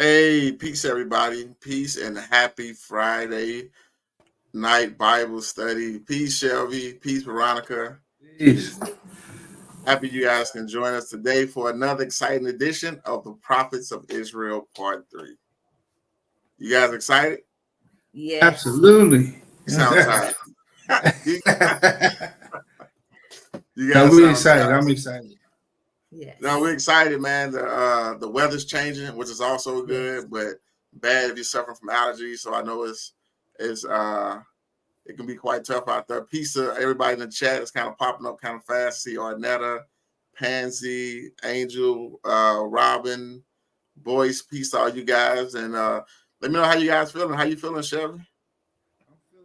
Hey, peace, everybody. Peace and happy Friday night Bible study. Peace, Shelby. Peace, Veronica. Peace. Happy you guys can join us today for another exciting edition of the Prophets of Israel Part 3. You guys excited? Yes. Absolutely. You sound tired. you No, guys we're sound excited. tired. I'm excited. Yes. No, we're excited, man. The weather's changing, which is also good, but bad if you're suffering from allergies. So I know it's it can be quite tough out there. Peace to everybody in the chat. It's kind of popping up kind of fast. See Arnetta, Pansy, Angel, Robin, Boyce. Peace to all you guys. And let me know how you guys feeling. How you feeling, Shelby?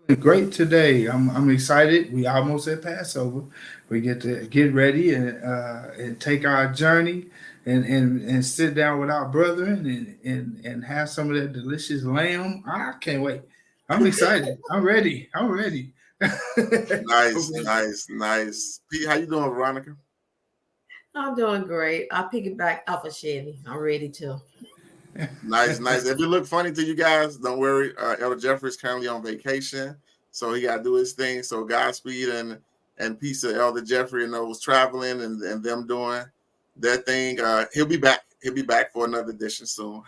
Feeling great today. I'm excited. We almost at Passover. We get to get ready and take our journey and sit down with our brethren and have some of that delicious lamb. I can't wait. I'm excited. I'm ready. I'm ready. Nice. Pete, how you doing, Veronica? I'm doing great. I'll piggyback off of Chevy. I'm ready to. Nice. If it look funny to you guys, don't worry. Elder Jeffrey is currently on vacation, so he got to do his thing. So Godspeed and peace to Elder Jeffrey and those traveling and them doing their thing. He'll be back. He'll be back for another edition soon.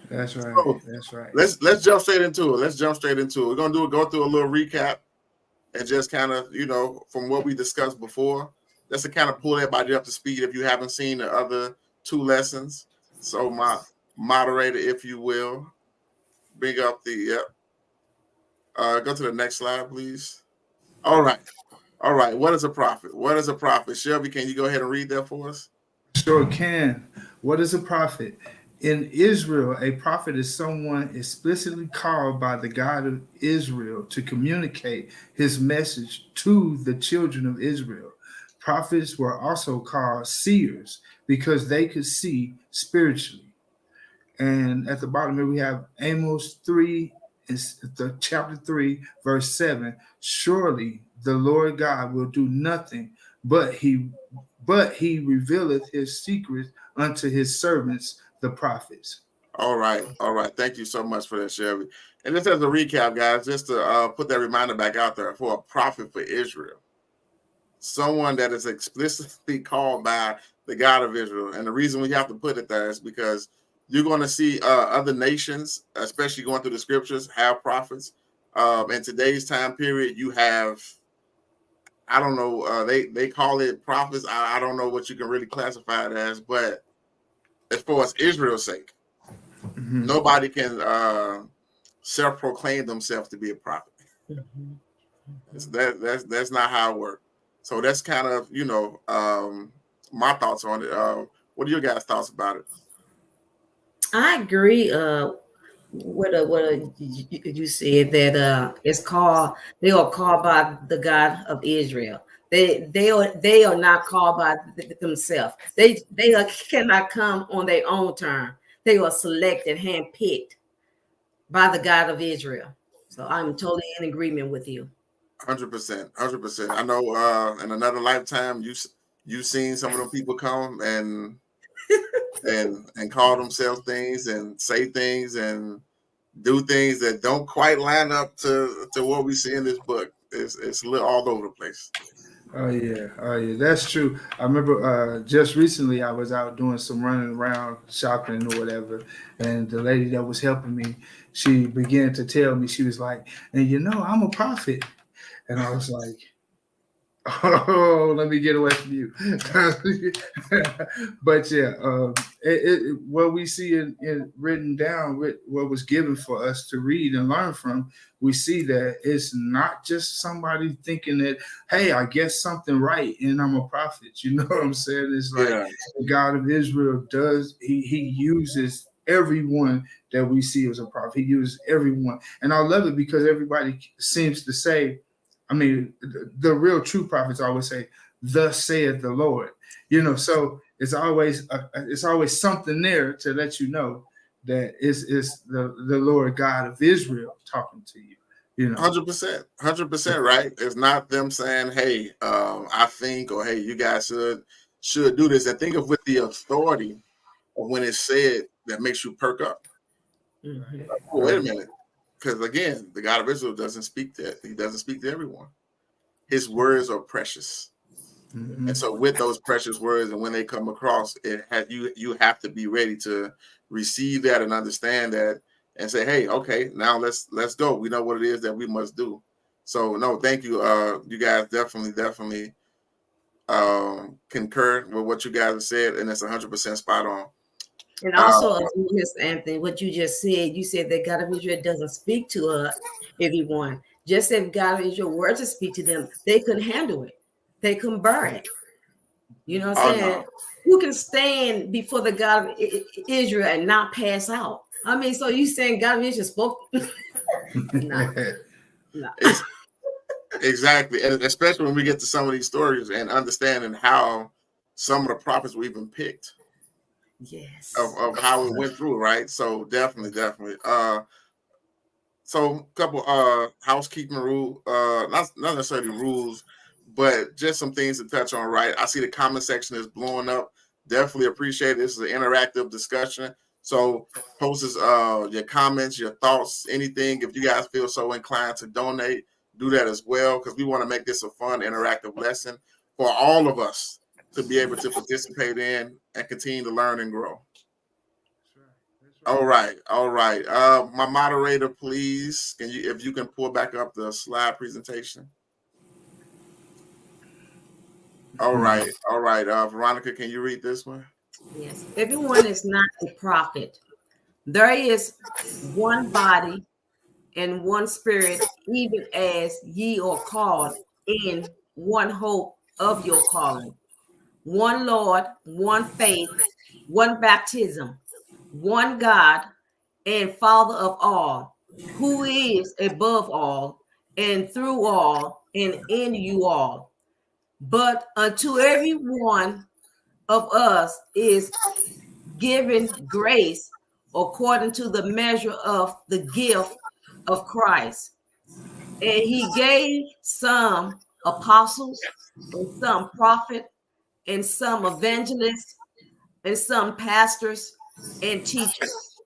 That's right. So, That's right. Let's jump straight into it. We're gonna go through a little recap and just kind of from what we discussed before. Just to kind of pull everybody up to speed if you haven't seen the other two lessons. So my moderator, if you will, bring up the go to the next slide, please. All right. What is a prophet? Shelby, can you go ahead and read that for us? Sure can. What is a prophet? In Israel, a prophet is someone explicitly called by the God of Israel to communicate his message to the children of Israel. Prophets were also called seers because they could see spiritually. And at the bottom here, we have Amos 3, the chapter 3, verse 7. Surely the Lord God will do nothing, but he revealeth his secrets unto his servants, the prophets. All right. Thank you so much for that, Shelby. And just as a recap, guys, just to put that reminder back out there, for a prophet for Israel, someone that is explicitly called by the God of Israel. And the reason we have to put it there is because you're going to see other nations, especially going through the scriptures, have prophets. In today's time period, you have, I don't know, they call it prophets. I don't know what you can really classify it as, but as far as Israel's sake, nobody can self-proclaim themselves to be a prophet. That's not how it works. So that's kind of my thoughts on it. What are your guys' thoughts about it? I agree. What you said that they are called by the God of Israel. They are not called by themselves. They cannot come on their own term. They are selected, handpicked by the God of Israel. So I'm totally in agreement with you. 100%. I know in another lifetime you've seen some of them people come and call themselves things and say things and do things that don't quite line up to what we see in this book. It's all over the place. Oh yeah, that's true. I remember just recently I was out doing some running around shopping or whatever, and the lady that was helping me, she began to tell me, she was like, "And I'm a prophet," and I was like, "Oh, let me get away from you." But yeah, what we see in written down, what was given for us to read and learn from, we see that it's not just somebody thinking that, hey, I guess something right and I'm a prophet. You know what I'm saying? It's like the God of Israel he uses everyone that we see as a prophet. He uses everyone. And I love it because everybody seems to say, I mean, the real true prophets always say, "Thus saith the Lord." So it's always something there to let you know that it's the Lord God of Israel talking to you. 100%, right? It's not them saying, "Hey, I think," or "Hey, you guys should do this." I think of with the authority of when it's said that makes you perk up. Mhm. Oh, wait a minute, because again, the God of Israel doesn't speak to he doesn't speak to everyone. His words are precious, and so with those precious words, and when they come across, you have to be ready to receive that and understand that, and say, hey, okay, now let's go. We know what it is that we must do. So no, thank you. You guys definitely concur with what you guys have said, and it's 100% spot on. And also, Mr. Anthony, what you just said, you said that God of Israel doesn't speak to everyone. Just if God of Israel were to speak to them, they couldn't handle it. They couldn't bear it. You know what I'm saying? No. Who can stand before the God of Israel and not pass out? I mean, so you saying God of Israel spoke? No. Exactly, and especially when we get to some of these stories and understanding how some of the prophets were even picked. Yes. Of how it went through, right? So definitely. So a couple housekeeping rule, not necessarily rules, but just some things to touch on, right? I see the comment section is blowing up. Definitely appreciate it. This is an interactive discussion. So post us your comments, your thoughts, anything. If you guys feel so inclined to donate, do that as well, because we want to make this a fun, interactive lesson for all of us to be able to participate in and continue to learn and grow. All right. My moderator, please, if you can pull back up the slide presentation. All right. Veronica, can you read this one? Yes. Everyone is not a prophet. There is one body and one spirit, even as ye are called in one hope of your calling. One Lord, one faith, one baptism, one God and Father of all, who is above all and through all and in you all. But unto every one of us is given grace according to the measure of the gift of Christ. And he gave some apostles and some prophet and some evangelists and some pastors and teachers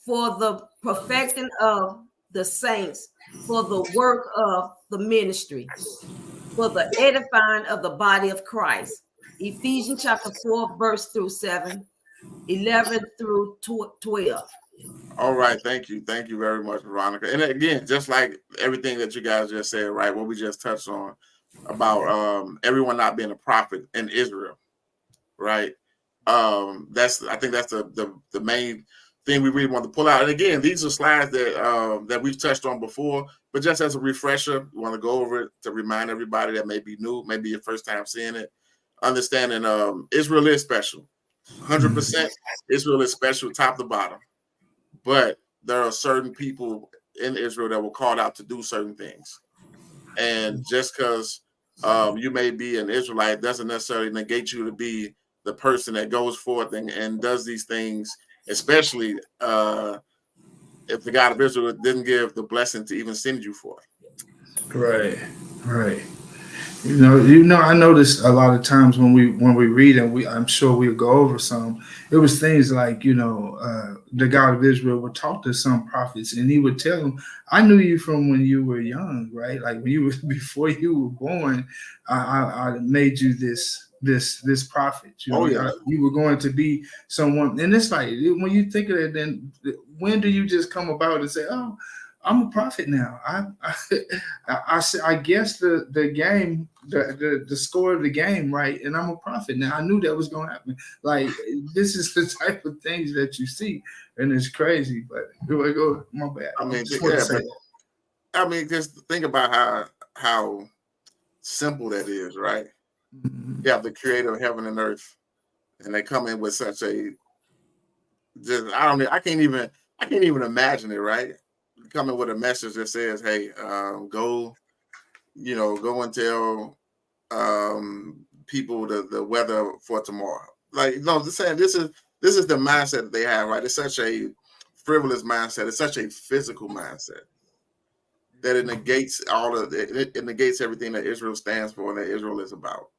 for the perfecting of the saints, for the work of the ministry, for the edifying of the body of Christ. Ephesians chapter 4, verse through 7, 11 through 12. All right. Thank you very much, Veronica. And again, just like everything that you guys just said, right, what we just touched on about everyone not being a prophet in Israel, right? I think that's the main thing we really want to pull out. And again, these are slides that we've touched on before, but just as a refresher, we want to go over it to remind everybody that may be new, maybe your first time seeing it, understanding Israel is special. 100% Israel is special top to bottom, but there are certain people in Israel that were called out to do certain things. And just because you may be an Israelite doesn't necessarily negate you to be the person that goes forth and does these things, especially if the God of Israel didn't give the blessing to even send you forth. Right. You know, I noticed a lot of times when we read, and I'm sure we'll go over some. It was things like, the God of Israel would talk to some prophets, and he would tell them, "I knew you from when you were young, right? Like when you were before you were born, I made you this prophet. You were going to be someone." And it's like when you think of it, then when do you just come about and say, "Oh, I'm a prophet now"? I guess the game, the score of the game, right? And I'm a prophet now. I knew that was going to happen. Like this is the type of things that you see, and it's crazy. But go, my bad. I mean, just think about how simple that is, right? Mm-hmm. You have the Creator of heaven and earth, and they come in with such a I can't even imagine it, right? Coming with a message that says, "Hey, go and tell people the weather for tomorrow." Like, no, just saying this is the mindset that they have, right? It's such a frivolous mindset. It's such a physical mindset that it negates it negates everything that Israel stands for and that Israel is about.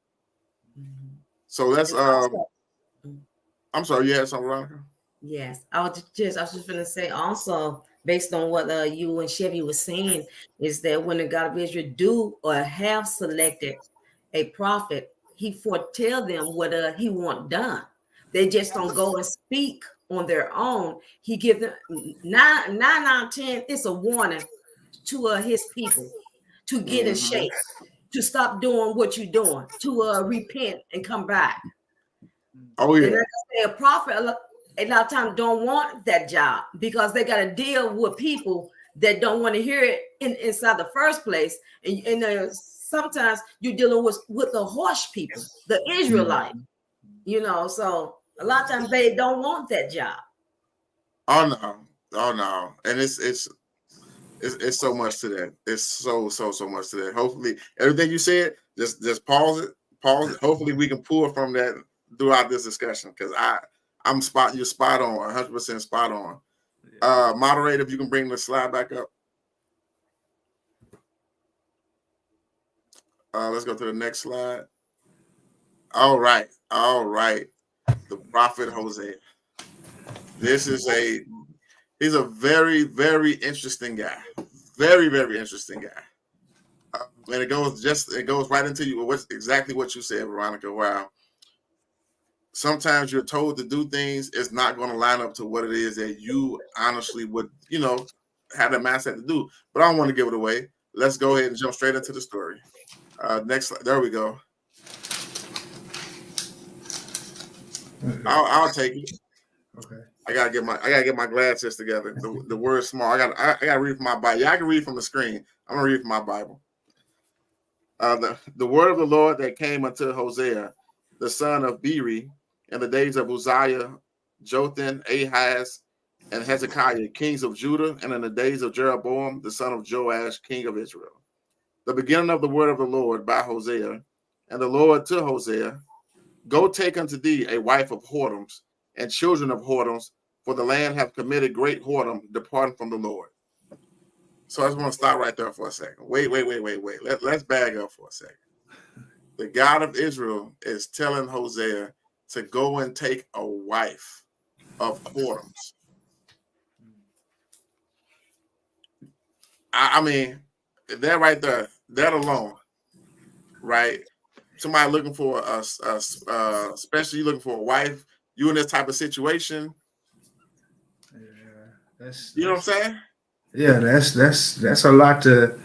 So that's I'm sorry, you had something, Veronica? Yes, I was just gonna say also, based on what you and Chevy was saying, is that when the God of Israel do or have selected a prophet, he foretell them what he want done. They just don't go and speak on their own. He give them nine out of 10. It's a warning to his people to get in Mm-hmm. shape, to stop doing what you're doing, to repent and come back. Oh And yeah. like I say, a prophet a lot of times don't want that job because they got to deal with people that don't want to hear it inside the first place. And sometimes you're dealing with the harsh people, the Israelite, so a lot of times they don't want that job. Oh no. Oh no. And it's so much to that. It's so much to that. Hopefully, everything you said, just pause it. Pause it. Hopefully, we can pull from that throughout this discussion because you're spot on, 100% spot on. Moderator, if you can bring the slide back up. Let's go to the next slide. All right. The prophet Hosea. He's a very, very interesting guy. Very, very interesting guy. And it goes right into you. Exactly what you said, Veronica. Wow. Sometimes you're told to do things, it's not going to line up to what it is that you honestly would, have the mindset to do. But I don't want to give it away. Let's go ahead and jump straight into the story. Next, there we go. I'll take it. Okay. I gotta get my glasses together. The word's small. I gotta read from my Bible. Yeah, I can read from the screen. I'm gonna read from my Bible. The word of the Lord that came unto Hosea, the son of Beeri, in the days of Uzziah, Jotham, Ahaz, and Hezekiah, kings of Judah, and in the days of Jeroboam, the son of Joash, king of Israel. The beginning of the word of the Lord by Hosea, and the Lord to Hosea, go take unto thee a wife of whoredoms, and children of whoredoms, for the land hath committed great whoredom, departing from the Lord. So I just want to stop right there for a second. Wait. Let's bag up for a second. The God of Israel is telling Hosea to go and take a wife of whoredoms. I mean, that right there, that alone, right? Somebody looking for especially looking for a wife, you in this type of situation. Yeah, You know what I'm saying? yeah, that's a lot to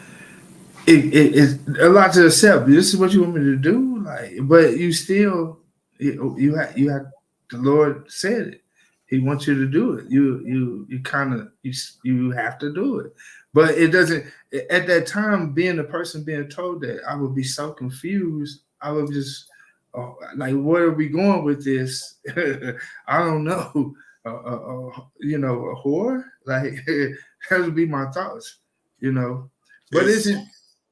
it's a lot to accept. This is what you want me to do, like, but you still you have the Lord said it. He wants you to do it. You kind of you have to do it, but it doesn't. At that time, being the person being told that, I would be so confused. I would just like, where are we going with this? I don't know. A whore, like that would be my thoughts. But It's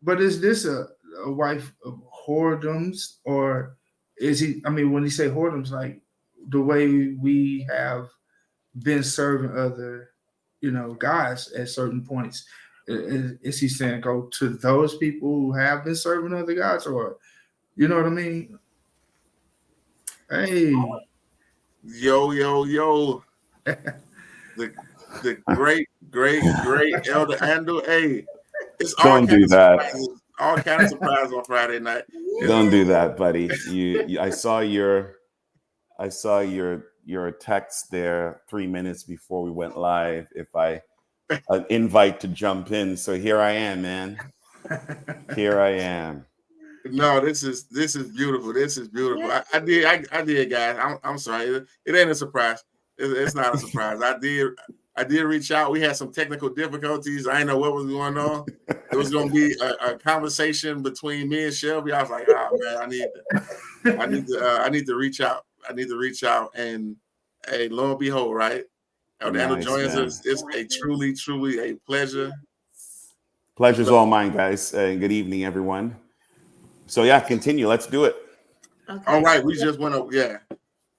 is this a wife of whoredoms, or is he? I mean, when he say whoredoms, like the way we have been serving other, guys at certain points, is he saying go to those people who have been serving other guys, or you know what I mean? Hey, yo. The great Elder Andrew. Hey, it's all Don't kind do of that. surprises. All kind of surprises on Friday night. Don't do that, buddy. I saw your text there 3 minutes before we went live. If an invite to jump in, so here I am, man. Here I am. No, this is beautiful. This is beautiful. I did, guys. I'm sorry. It ain't a surprise. It's not a surprise. I did reach out. We had some technical difficulties. I didn't know what was going on. It was going to be a conversation between me and Shelby. I was like, oh man, I need to reach out. I need to reach out. And hey, lo and behold, right? Elder Andrew joins us. It's a truly a pleasure. Pleasure's all mine, guys. Good evening, everyone. So yeah, continue. Let's do it. Okay. All right, we just went over. Yeah,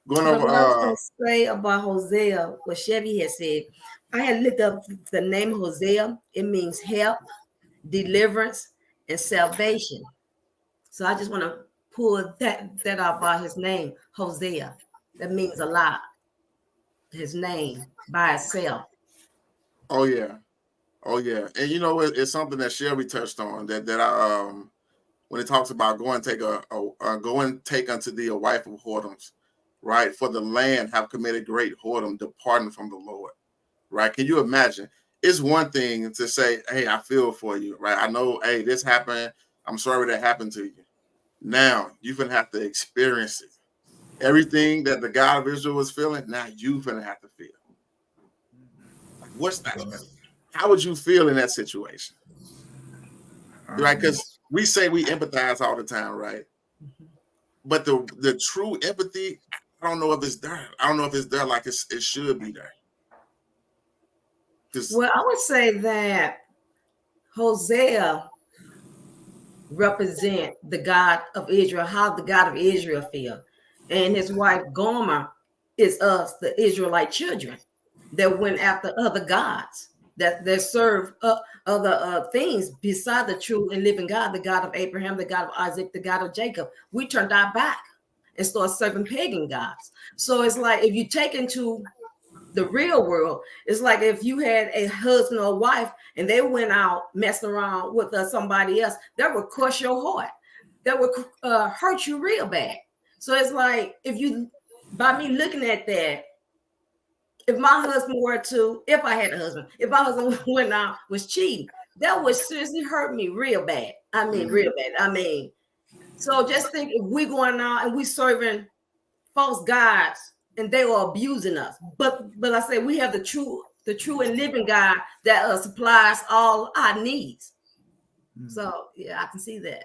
going But over. what I was going to say about Hosea, what Chevy had said, I had looked up the name Hosea. It means help, deliverance, and salvation. So I just want to pull that out by his name, Hosea. That means a lot. his name by itself. Oh yeah. Oh yeah. And you know, it's something that Shelby touched on that I when it talks about go and take unto thee a wife of whoredoms, right? For the land have committed great whoredom, departing from the Lord, right? Can you imagine? It's one thing to say, hey, I feel for you, right? I know, hey, this happened. I'm sorry that happened to you. Now you're gonna have to experience it. Everything that the God of Israel was feeling, now you're gonna have to feel. Like, what's that? How would you feel in that situation? Right? Because we say we empathize all the time, right? But the true empathy, I don't know if it's there. I don't know if it's there like it should be there. Well, I would say that Hosea represent the God of Israel, how the God of Israel feel. And his wife Gomer is us, the Israelite children that went after other gods, that serve other things beside the true and living God, the God of Abraham, the God of Isaac, the God of Jacob. We turned our back and started serving pagan gods. So it's like if you take into the real world, it's like if you had a husband or wife and they went out messing around with somebody else, that would crush your heart. That would hurt you real bad. So it's like by me looking at that, if my husband were to, if I had a husband, if my husband went out was cheating, that would seriously hurt me real bad. I mean, real bad. I mean, so just think if we going out and we serving false gods and they are abusing us. But I say we have the true and living God that supplies all our needs. So yeah, I can see that.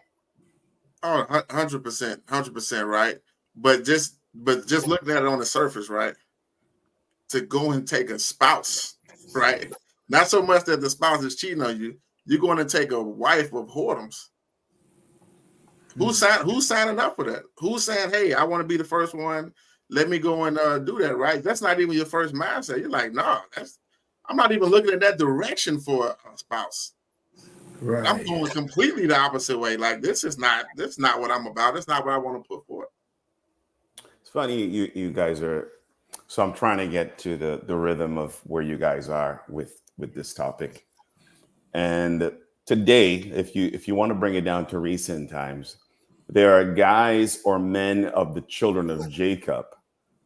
Oh, 100%, right? But just looking at it on the surface, right? To go and take a spouse, right? Not so much that the spouse is cheating on you. You're going to take a wife of whoredoms. Who's signing up for that? Who's saying, hey, I want to be the first one? Let me go and do that, right? That's not even your first mindset. You're like, no, I'm not even looking in that direction for a spouse. Right. I'm going completely the opposite way. Like this is not what I'm about. It's not what I want to put forth. It's funny you guys are. So I'm trying to get to the rhythm of where you guys are with this topic. And today, if you want to bring it down to recent times, there are guys or men of the children of Jacob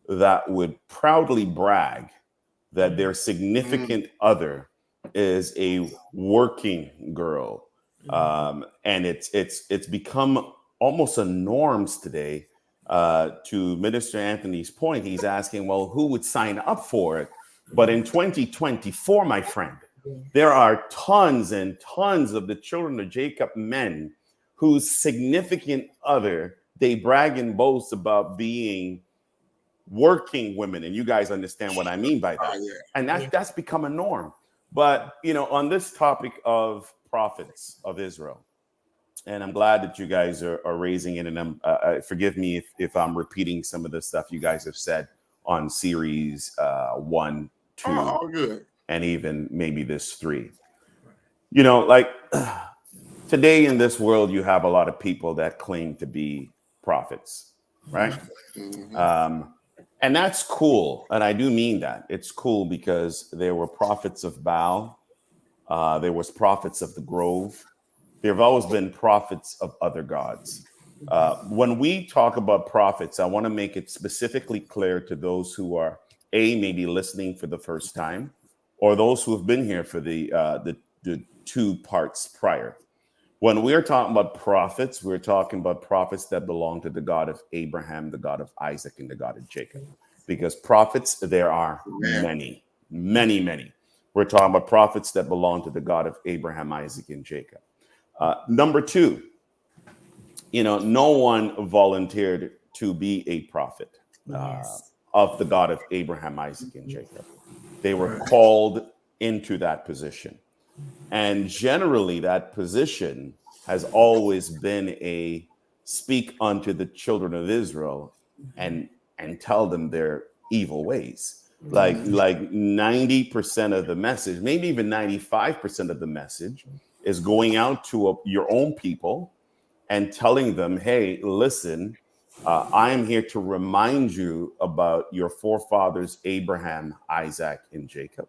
that would proudly brag that their significant other is a working girl, and it's become almost a norms today. To Minister Anthony's point, he's asking, well, who would sign up for it? But in 2024, my friend, there are tons and tons of the children of Jacob men whose significant other, they brag and boast about being working women. And you guys understand what I mean by that. And that's become a norm. But, on this topic of prophets of Israel, and I'm glad that you guys are raising it. And forgive me if I'm repeating some of the stuff you guys have said on series 1, 2, all good, and even maybe this 3. Like today in this world, you have a lot of people that claim to be prophets, right? And that's cool. And I do mean that. It's cool because there were prophets of Baal. There was prophets of the Grove. There have always been prophets of other gods. When we talk about prophets, I want to make it specifically clear to those who are maybe listening for the first time, or those who have been here for the 2 parts prior. When we're talking about prophets, we're talking about prophets that belong to the God of Abraham, the God of Isaac, and the God of Jacob. Because prophets, there are many, many, many. We're talking about prophets that belong to the God of Abraham, Isaac, and Jacob. Number 2, no one volunteered to be a prophet of the God of Abraham, Isaac, and Jacob. They were called into that position. And generally, that position has always been a speak unto the children of Israel and tell them their evil ways. Like 90% of the message, maybe even 95% of the message is going out to your own people and telling them, hey, listen, I am here to remind you about your forefathers, Abraham, Isaac, and Jacob.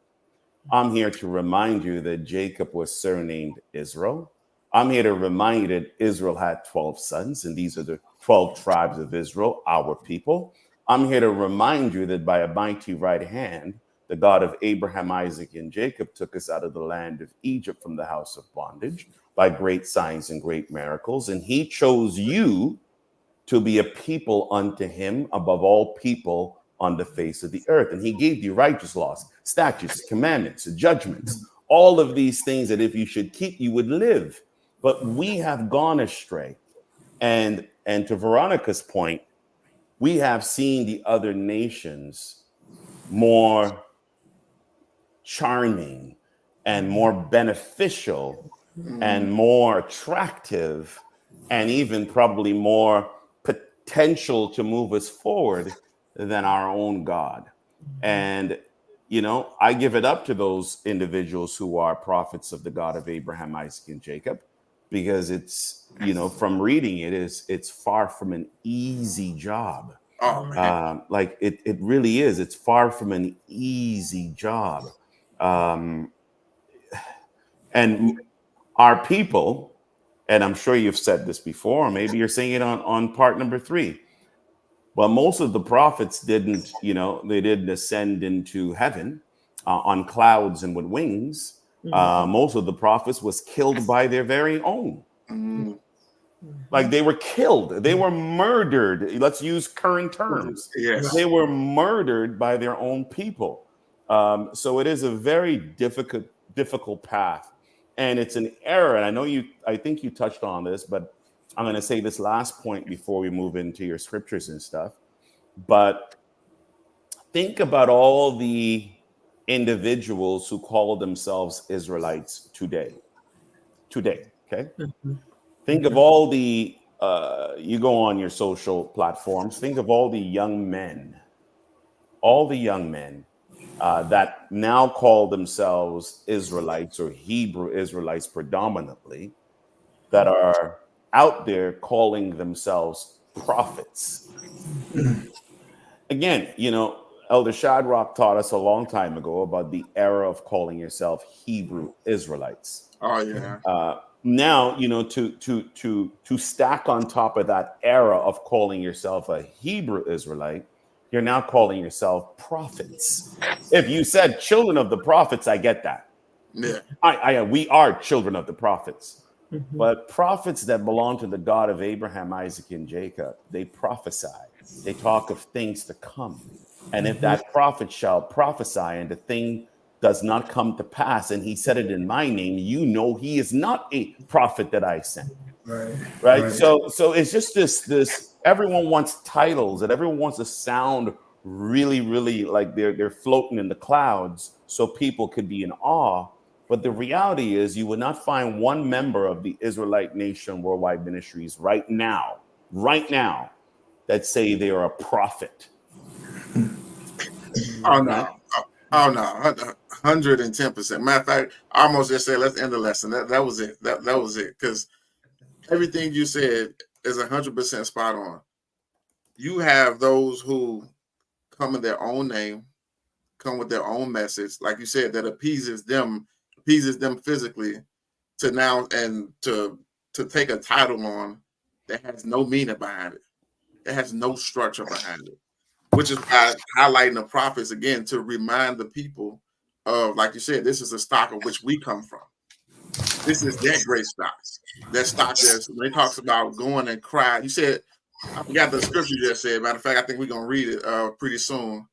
I'm here to remind you that Jacob was surnamed Israel. I'm here to remind you that Israel had 12 sons, and these are the 12 tribes of Israel, our people. I'm here to remind you that by a mighty right hand, the God of Abraham, Isaac, and Jacob took us out of the land of Egypt from the house of bondage by great signs and great miracles. And he chose you to be a people unto him above all people on the face of the earth. And he gave you righteous laws, statutes, commandments, judgments, all of these things that if you should keep, you would live. But we have gone astray. And to Veronica's point, we have seen the other nations more charming and more beneficial and more attractive and even probably more potential to move us forward than our own God. And, you know, I give it up to those individuals who are prophets of the God of Abraham, Isaac, and Jacob, because it's, you know, from reading it's far from an easy job. Oh, man. Like it really is. It's far from an easy job. And our people, and I'm sure you've said this before, or maybe you're saying it on part number 3. Well, most of the prophets didn't, you know, they didn't ascend into heaven on clouds and with wings. Most of the prophets was killed by their very own. Like they were killed. They were murdered. Let's use current terms. Yes. They were murdered by their own people. So it is a very difficult path. And it's an error. And I think you touched on this, but I'm going to say this last point before we move into your scriptures and stuff. But think about all the individuals who call themselves Israelites today. Okay? Think of all the, you go on your social platforms, think of all the young men that now call themselves Israelites or Hebrew Israelites predominantly, that are out there calling themselves prophets. Again, you know, Elder Shadrach taught us a long time ago about the era of calling yourself Hebrew Israelites. Oh, yeah. Now, you know, to stack on top of that era of calling yourself a Hebrew Israelite, you're now calling yourself prophets. If you said children of the prophets, I get that. Yeah. We are children of the prophets. But prophets that belong to the God of Abraham, Isaac, and Jacob, they prophesy. They talk of things to come. And if that prophet shall prophesy and the thing does not come to pass, and he said it in my name, you know he is not a prophet that I sent. Right. So it's just this everyone wants titles, and everyone wants to sound really, really like they're floating in the clouds so people could be in awe. But the reality is you would not find one member of the Israelite Nation Worldwide Ministries right now that say they are a prophet. Oh, no. Oh, no. 110%. Matter of fact, I almost just said, let's end the lesson. That was it. That was it. Because everything you said is 100% spot on. You have those who come in their own name, come with their own message, like you said, that appeases them physically, to now and to take a title on that has no meaning behind it. It has no structure behind it, which is why highlighting the prophets again to remind the people of, like you said, this is the stock of which we come from. This is that great stock. That stock that's when it talks about going and cry. You said, I forgot the scripture you just said. Matter of fact, I think we're gonna read it pretty soon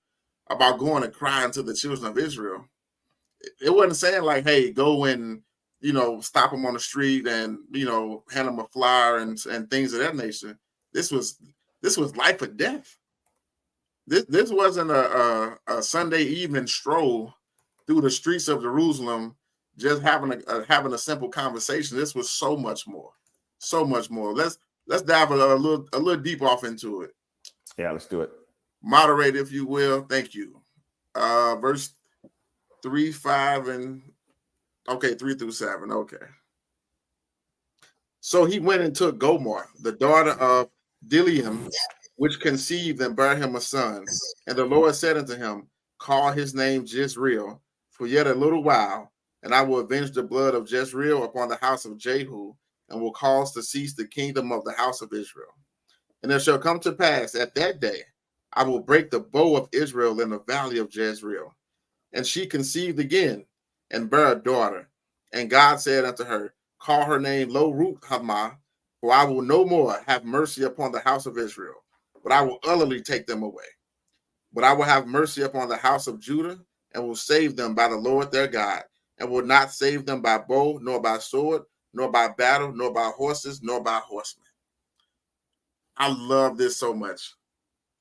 about going and crying to the children of Israel. It wasn't saying like, hey, go and, you know, stop them on the street and, you know, hand them a flyer and things of that nature. This was life or death. This wasn't a Sunday evening stroll through the streets of Jerusalem, just having a simple conversation. This was so much more, so much more. Let's dive a little deep off into it. Yeah, let's do it. Moderate, if you will. Thank you. Verse 3, 5, and 3 through 7. Okay. So he went and took Gomer, the daughter of Dileam, which conceived and bare him a son. And the Lord said unto him, call his name Jezreel, for yet a little while, and I will avenge the blood of Jezreel upon the house of Jehu, and will cause to cease the kingdom of the house of Israel. And it shall come to pass at that day, I will break the bow of Israel in the valley of Jezreel. And she conceived again, and bare a daughter. And God said unto her, call her name Lo Ruth Hamah, for I will no more have mercy upon the house of Israel, but I will utterly take them away. But I will have mercy upon the house of Judah, and will save them by the Lord their God, and will not save them by bow, nor by sword, nor by battle, nor by horses, nor by horsemen. I love this so much.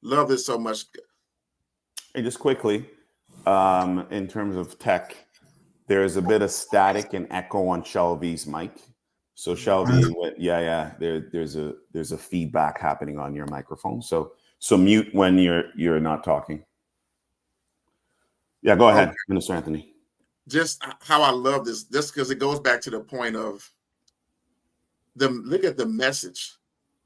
Love this so much. Hey, just quickly, in terms of tech, there's a bit of static and echo on Shelby's mic. So Shelby, there's a feedback happening on your microphone. So mute when you're not talking. Yeah, go ahead, okay. Minister Anthony. Just how I love this, just because it goes back to the point of look at the message.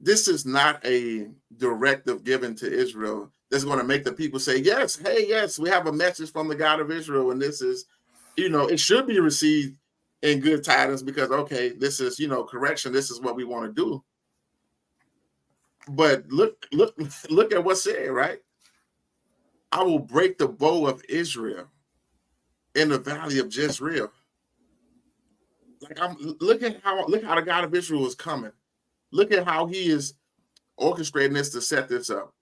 This is not a directive given to Israel that's going to make the people say, yes, hey, yes, we have a message from the God of Israel. And this is, it should be received in good tidings because, okay, this is, correction. This is what we want to do. But look at what's said, right? I will break the bow of Israel in the valley of Jezreel. Like look how the God of Israel is coming. Look at how he is orchestrating this to set this up.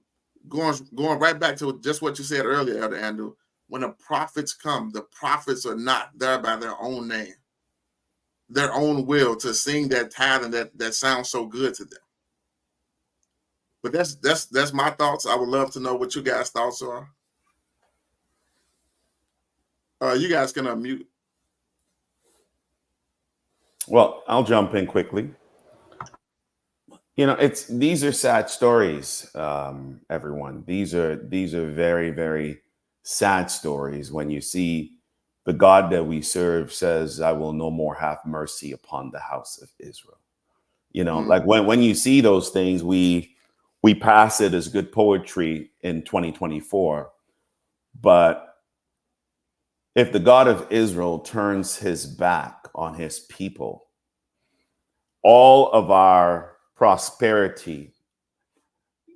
Going right back to just what you said earlier, Elder Andrew. When the prophets come, the prophets are not there by their own name, their own will to sing that tithing that sounds so good to them. But that's my thoughts. I would love to know what you guys' thoughts are. You guys can unmute. Well, I'll jump in quickly. These are sad stories, everyone. These are very, very sad stories when you see the God that we serve says, I will no more have mercy upon the house of Israel. Like when you see those things, we pass it as good poetry in 2024. But if the God of Israel turns his back on his people, all of our prosperity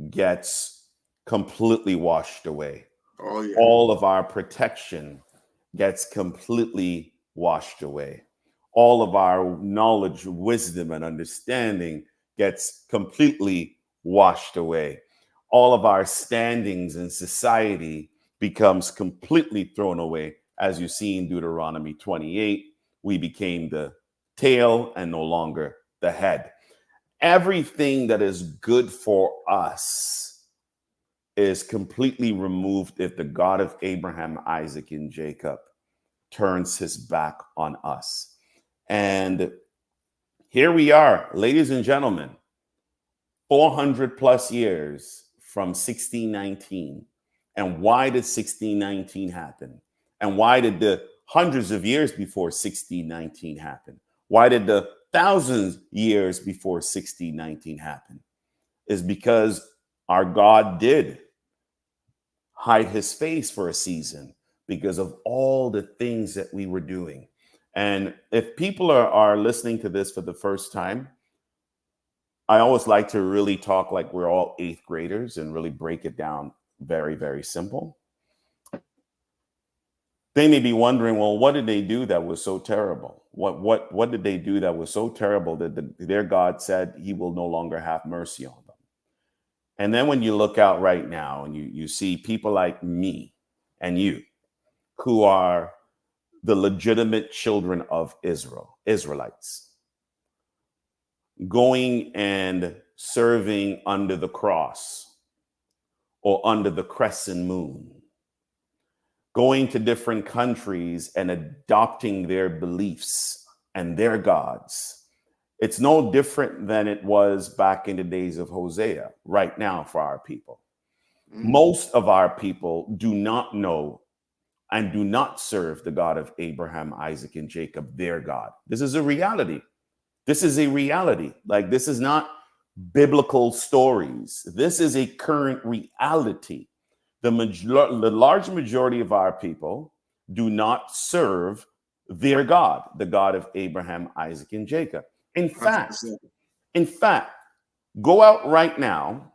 gets completely washed away. Oh, yeah. All of our protection gets completely washed away. All of our knowledge, wisdom, and understanding gets completely washed away. All of our standings in society becomes completely thrown away. As you see in Deuteronomy 28, we became the tail and no longer the head. Everything that is good for us is completely removed if the God of Abraham, Isaac, and Jacob turns his back on us. And here we are, ladies and gentlemen, 400 plus years from 1619. And why did 1619 happen? And why did the hundreds of years before 1619 happen? Why did the thousands years before 1619 happen? Is because our God did hide his face for a season because of all the things that we were doing. And if people are listening to this for the first time, I always like to really talk like we're all eighth graders and really break it down very, very simple. They may be wondering, well, what did they do that was so terrible? What did they do that was so terrible that their God said he will no longer have mercy on them? And then when you look out right now and you see people like me and you who are the legitimate children of Israel, Israelites, going and serving under the cross or under the crescent moon, going to different countries and adopting their beliefs and their gods. It's no different than it was back in the days of Hosea right now for our people. Most of our people do not know and do not serve the God of Abraham, Isaac, and Jacob, their God. This is a reality. This is a reality. Like, this is not biblical stories. This is a current reality. The large majority of our people do not serve their God, the God of Abraham, Isaac, and Jacob. In 100%. fact, go out right now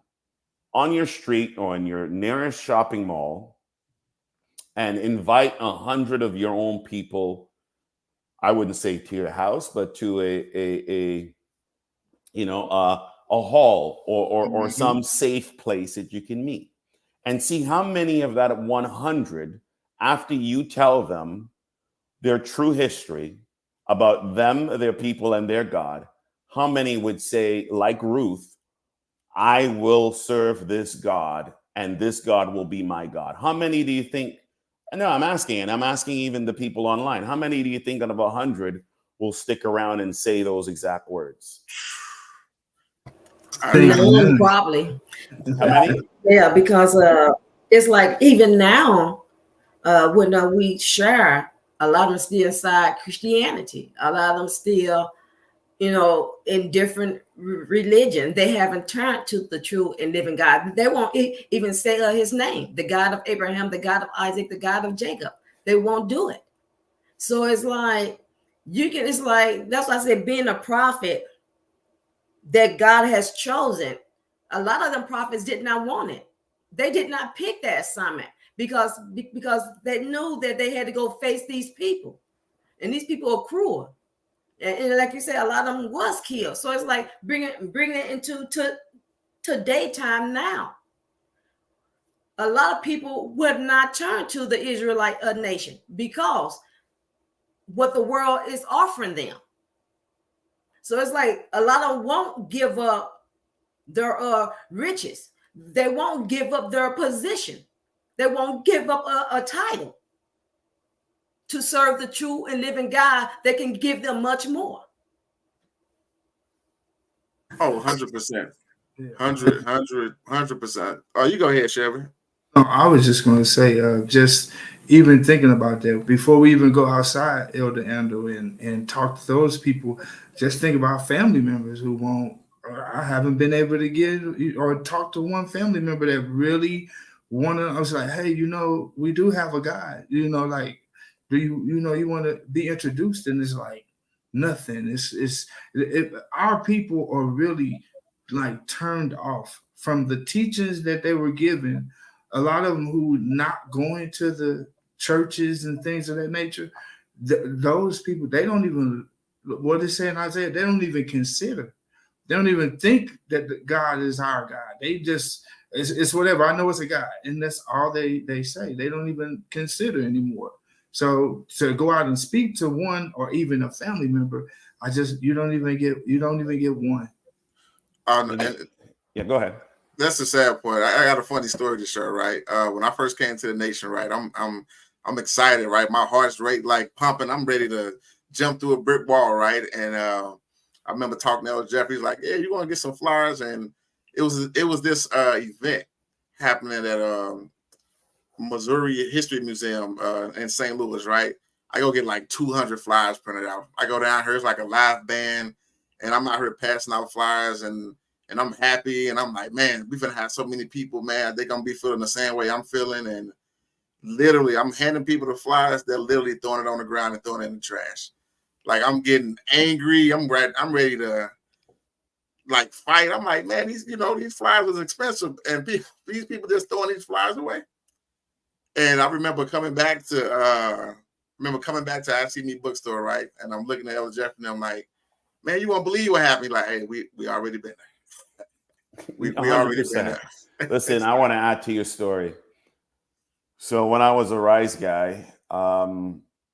on your street or in your nearest shopping mall and invite 100 of your own people. I wouldn't say to your house, but to a hall or some safe place that you can meet, and see how many of that 100, after you tell them their true history about them, their people, and their God, how many would say, like Ruth, I will serve this God, and this God will be my God? How many do you think? No, I'm asking even the people online. How many do you think out of 100 will stick around and say those exact words? No, probably. How many? Yeah, because it's like even now, when we share, a lot of them still inside Christianity. A lot of them still, in different religions. They haven't turned to the true and living God. They won't even say his name, the God of Abraham, the God of Isaac, the God of Jacob. They won't do it. So it's like it's like, that's why I said being a prophet that God has chosen. A lot of them prophets did not want it. They did not pick that assignment because they knew that they had to go face these people, and these people are cruel. And like you said, a lot of them was killed. So it's like bringing it into daytime now. A lot of people would not turn to the Israelite nation because what the world is offering them. So it's like a lot of them won't give up their riches. They won't give up their position. They won't give up a title to serve the true and living God that can give them much more. Oh, 100%. 100%. Oh, you go ahead, Chevy. I was just going to say, just even thinking about that, before we even go outside, Elder Andrew, and talk to those people, just think about family members who won't, I haven't been able to get or talk to one family member that really wanted. I was like, hey, we do have a God, like, do you want to be introduced? And it's like nothing. Our people are really like turned off from the teachings that they were given. A lot of them who not going to the churches and things of that nature, those people, they don't even, what it say in Isaiah, they don't even consider. They don't even think that God is our God. They just, it's whatever. I know it's a God. And that's all they say. They don't even consider anymore. So to go out and speak to one or even a family member, you don't even get one. Yeah, go ahead. That's the sad part. I got a funny story to share, right? When I first came to the nation, right, I'm excited, right? My heart's rate like pumping. I'm ready to jump through a brick wall, right? And I remember talking to Elder Jeffrey. He's like, "Yeah, you want to get some flyers?" And it was this event happening at Missouri History Museum in St. Louis, right? I go get like 200 flyers printed out. I go down here, it's like a live band, and I'm out here passing out flyers, and I'm happy, and I'm like, man, we're gonna have so many people, man. They're gonna be feeling the same way I'm feeling, and literally, I'm handing people the flyers. They're literally throwing it on the ground and throwing it in the trash. Like, I'm getting angry. I'm ready to like fight. I'm like, man, these flyers was expensive, and these people just throwing these flyers away. And I remember coming back to ICME bookstore, right? And I'm looking at Elder Jeff, and I'm like, man, you won't believe what happened. He's like, hey, we already been there. We already been there. Listen, I want to add to your story. So when I was a Rise guy,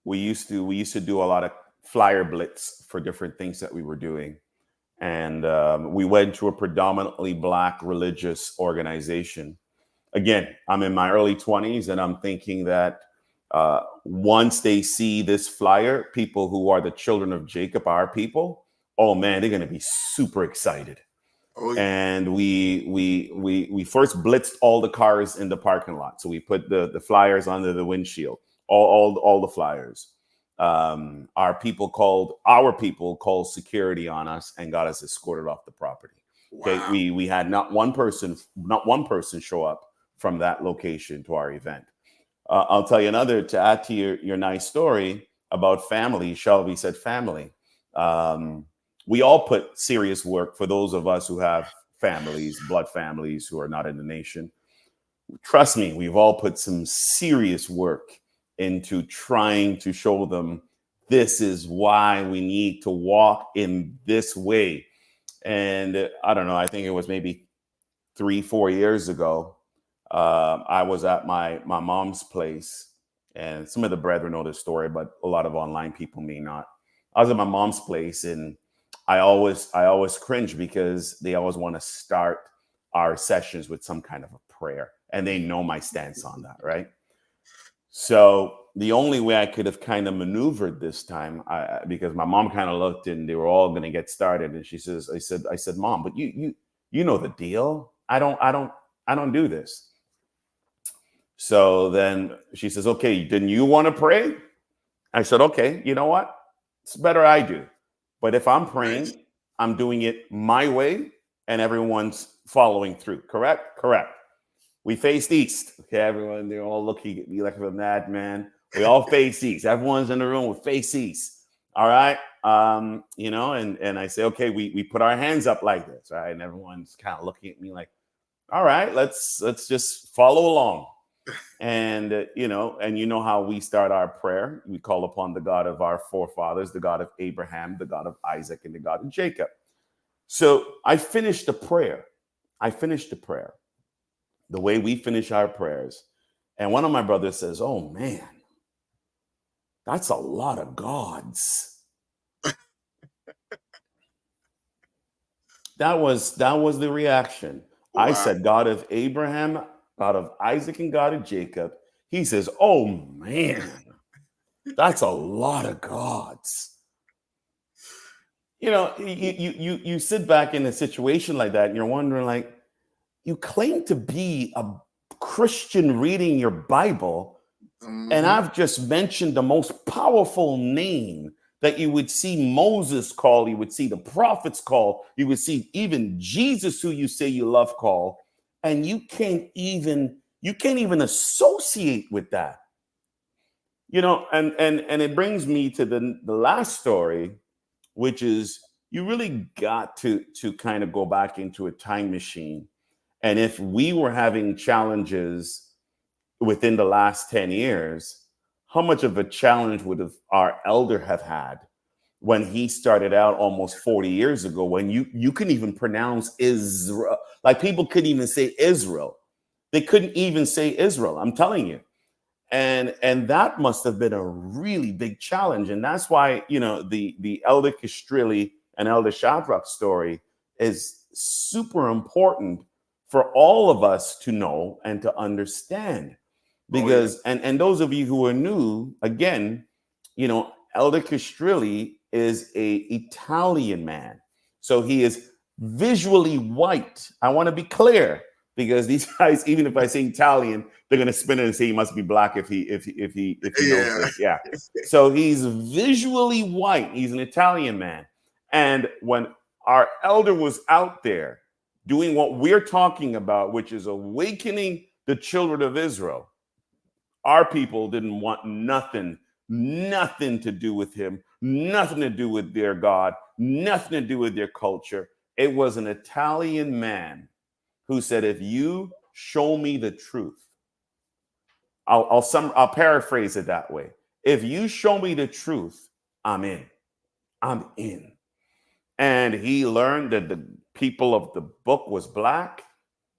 we used to do a lot of flyer blitz for different things that we were doing. And we went to a predominantly Black religious organization. Again, I'm in my early 20s, and I'm thinking that once they see this flyer, people who are the children of Jacob, our people, oh man, they're going to be super excited. Oh, yeah. And we first blitzed all the cars in the parking lot. So we put the flyers under the windshield, all the flyers. Our people called security on us and got us escorted off the property. Wow. Okay, we had not one person show up from that location to our event. I'll tell you another to add to your nice story about family. Shelby said family. We all put serious work for those of us who have families, blood families who are not in the nation. Trust me, we've all put some serious work into trying to show them this is why we need to walk in this way. And I don't know, I think it was maybe 3-4 years ago. I was at my mom's place, and some of the brethren know this story, but a lot of online people may not. I was at my mom's place, and I always cringe because they always want to start our sessions with some kind of a prayer, and they know my stance on that, right? So the only way I could have kind of maneuvered this time, because my mom kind of looked and they were all going to get started, and she says, I said, Mom, but you know the deal. I don't do this. So then she says, okay, didn't you want to pray? I said, okay, you know what? It's better I do. But if I'm praying, Nice. I'm doing it my way and everyone's following through. Correct? Correct. We faced east. Okay, everyone, they're all looking at me like I'm a madman. We all face east. Everyone's in the room. We face east. All right. And I say, okay, we put our hands up like this, right? And everyone's kind of looking at me like, all right, let's just follow along. And you know how we start our prayer. We call upon the God of our forefathers, the God of Abraham, the God of Isaac, and the God of Jacob. So I finished the prayer. The way we finish our prayers. And one of my brothers says, oh man, that's a lot of gods. That was the reaction. Wow. I said, God of Abraham, God of Isaac, and God of Jacob. He says, oh man, that's a lot of gods. You sit back in a situation like that and you're wondering, like, you claim to be a Christian reading your Bible, and I've just mentioned the most powerful name that you would see Moses call, you would see the prophets call, you would see even Jesus, who you say you love, call, and you can't even associate with that. And it brings me to the last story, which is you really got to kind of go back into a time machine. And if we were having challenges within the last 10 years, how much of a challenge would our elder have had when he started out almost 40 years ago, when you couldn't even pronounce Israel? Like, people couldn't even say Israel. They couldn't even say Israel, I'm telling you. And that must have been a really big challenge. And that's why, the Elder Kistrilli and Elder Shadrach story is super important for all of us to know and to understand. Because, and those of you who are new, again, Elder Kistrilli is a Italian man. So he is visually white. I want to be clear, because these guys, even if I say Italian, they're going to spin it and say he must be black if he knows this. Yeah. So he's visually white. He's an Italian man. And when our elder was out there doing what we're talking about, which is awakening the children of Israel, our people didn't want nothing to do with him, nothing to do with their God, nothing to do with their culture. It was an Italian man who said, if you show me the truth, I'll paraphrase it that way. If you show me the truth, I'm in. And he learned that the people of the book was black.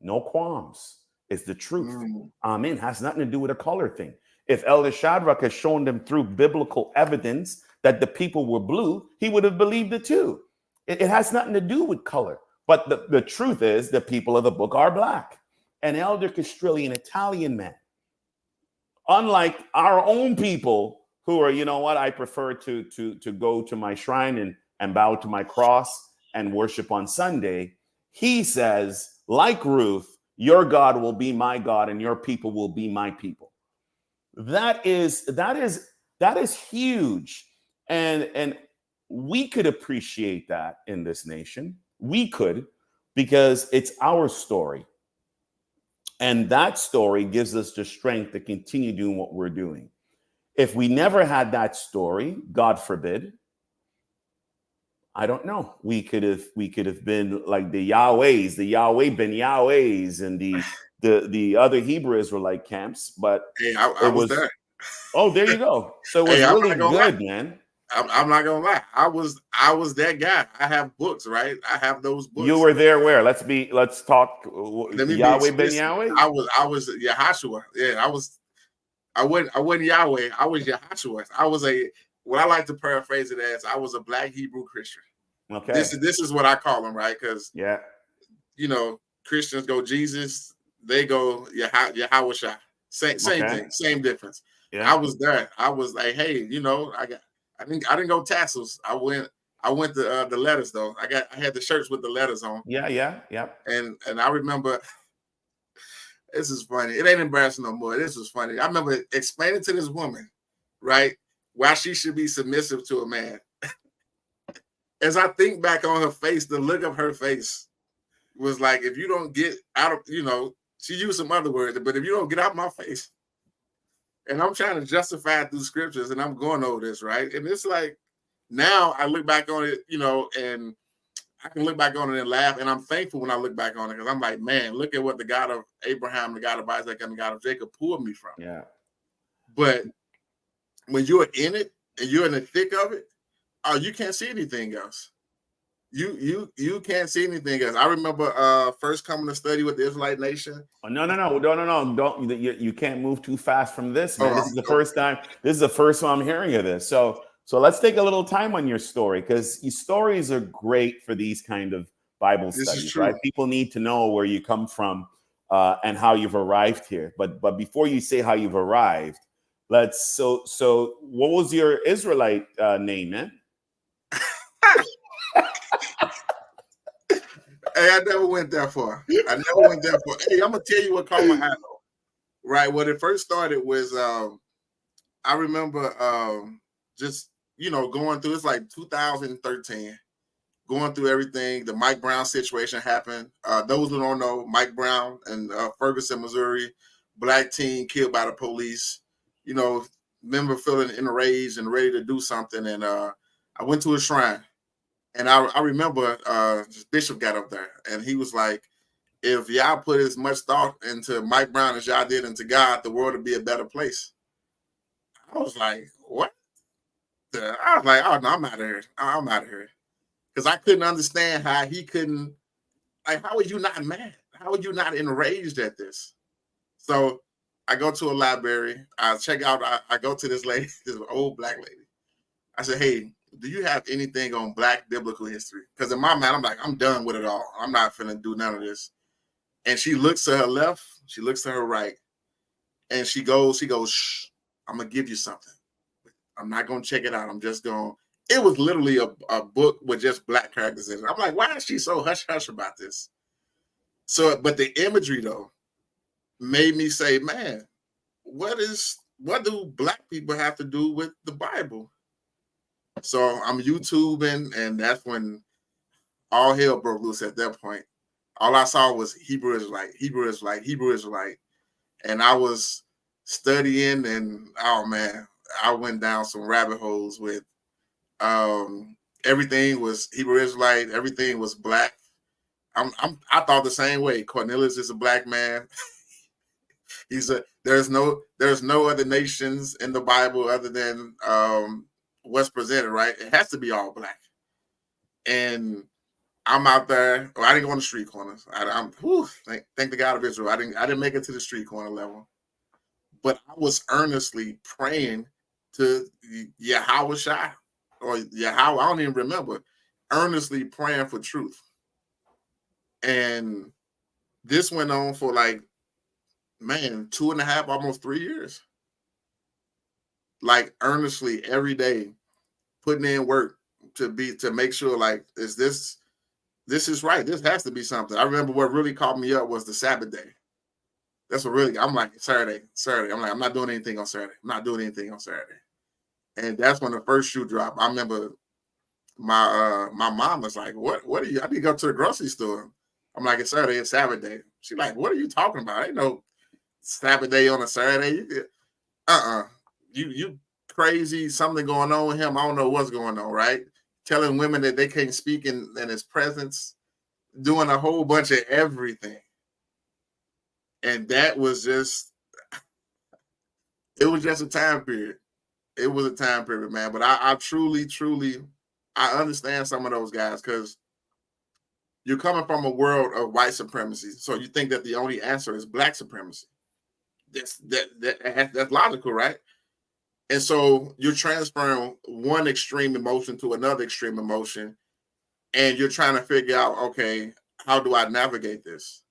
No qualms. It's the truth. I'm in. Has nothing to do with a color thing. If Elder Shadrach has shown them through biblical evidence that the people were blue, he would have believed it too. It has nothing to do with color. But the truth is the people of the book are black. And Elder Kistrilli, an Italian man, unlike our own people who are, I prefer to go to my shrine and bow to my cross and worship on Sunday. He says, like Ruth, your God will be my God and your people will be my people. That is huge. And we could appreciate that in this nation. We could, because it's our story. And that story gives us the strength to continue doing what we're doing. If we never had that story, God forbid, I don't know. We could have been like the Yahwehs, the Yahweh ben Yahwehs, and the other Hebrew Israelite camps. But Hey, it I was was, there. oh, there you go. So it was Hey, I'm really not gonna lie. good, man. I'm not gonna lie. I was that guy. I have books, right? I have those You books. were there where? Let's talk Let me be Yahweh ben explicit. Yahweh. I was Yahashua. Yeah, I wasn't Yahweh. I was Yahashua. I was what I like to paraphrase it as, I was a black Hebrew Christian. Okay. This is what I call them, right? Because Yeah. Christians go Jesus, they go Yahweh Shai. Same thing, same difference. Yeah. I was there. I was like, hey, I didn't go tassels. I went to the letters though. I had the shirts with the letters on. Yeah. And I remember, this is funny. It ain't embarrassing no more. This was funny. I remember explaining to this woman, right, why she should be submissive to a man. As I think back on her face, the look of her face was like, if you don't get out of, she used some other words, but if you don't get out of my face, and I'm trying to justify it through scriptures, and I'm going over this, right? And it's like, now I look back on it, and I can look back on it and laugh, and I'm thankful when I look back on it, because I'm like, man, look at what the God of Abraham, the God of Isaac, and the God of Jacob pulled me from. Yeah. But when you're in it and you're in the thick of it, you can't see anything else. You can't see anything else. I remember first coming to study with the Israelite nation. Oh, no. Don't you can't move too fast from this, man. This is the first time. This is the first time I'm hearing of this. So let's take a little time on your story, because your stories are great for these kind of Bible studies, right? People need to know where you come from and how you've arrived here. But before you say how you've arrived, so what was your Israelite name, man? Hey, I never went that far. Hey, I'm gonna tell you what caught my eye though. Right, when it first started was I remember just going through, it's like 2013, going through everything. The Mike Brown situation happened. Those who don't know, Mike Brown in Ferguson, Missouri, black teen killed by the police. Remember feeling enraged and ready to do something. And I went to a shrine. And I remember this bishop got up there and he was like, if y'all put as much thought into Mike Brown as y'all did into God, the world would be a better place. I was like, what? I was like, oh, no, I'm out of here. I'm out of here. Because I couldn't understand how he couldn't, like, how are you not mad? How are you not enraged at this? So I go to a library. I check out, I go to this lady, this old black lady. I said, hey, do you have anything on black biblical history? Because in my mind, I'm like, I'm done with it all. I'm not finna do none of this. And she looks to her left, she looks to her right, and she goes, shh, I'm gonna give you something. I'm not gonna check it out. I'm just going. It was literally a book with just black characters in it. I'm like, why is she so hush hush about this? So, but the imagery though made me say, man, what do black people have to do with the Bible? So I'm YouTubing, and that's when all hell broke loose at that point. All I saw was Hebrew Israelite. And I was studying, and oh man, I went down some rabbit holes with everything was Hebrew Israelite, everything was black. I thought the same way. Cornelius is a black man. There's no other nations in the Bible other than what's presented, right? It has to be all black. And I'm out there. Well, I didn't go on the street corners. Thank the God of Israel. I didn't make it to the street corner level, but I was earnestly praying to Yahweh Shai or Yahweh. I don't even remember. Earnestly praying for truth, and this went on for like, man, 2.5, almost 3 years. Like earnestly every day, putting in work to make sure like, is this is right. This has to be something. I remember what really caught me up was the Sabbath day. That's what really, I'm like, Saturday. I'm like, I'm not doing anything on Saturday. And that's when the first shoe dropped. I remember my mom was like, what are you? I need to go to the grocery store. I'm like, it's Saturday, it's Sabbath day. She's like, what are you talking about? Ain't no Sabbath day on a Saturday. You crazy, something going on with him. I don't know what's going on, right? Telling women that they can't speak in his presence, doing a whole bunch of everything. And that was just, it was just a time period. It was a time period, man. But I truly, I understand some of those guys, because you're coming from a world of white supremacy. So you think that the only answer is black supremacy. That's logical, right? And so you're transferring one extreme emotion to another extreme emotion, and you're trying to figure out, okay, how do I navigate this?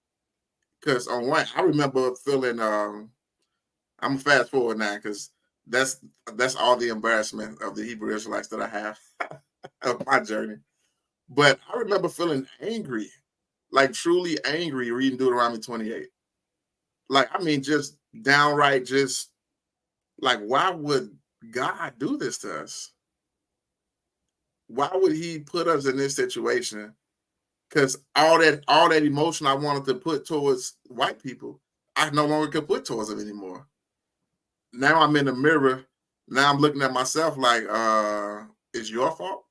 Because on one, I remember feeling, I'm fast forward now, because that's all the embarrassment of the Hebrew Israelites that I have of my journey. But I remember feeling angry, like truly angry, reading Deuteronomy 28. Like, I mean, just downright, just like, why would God do this to us? Why would he put us in this situation? Because all that emotion I wanted to put towards white people, I no longer could put towards them anymore. Now I'm in the mirror. Now I'm looking at myself like, it's your fault.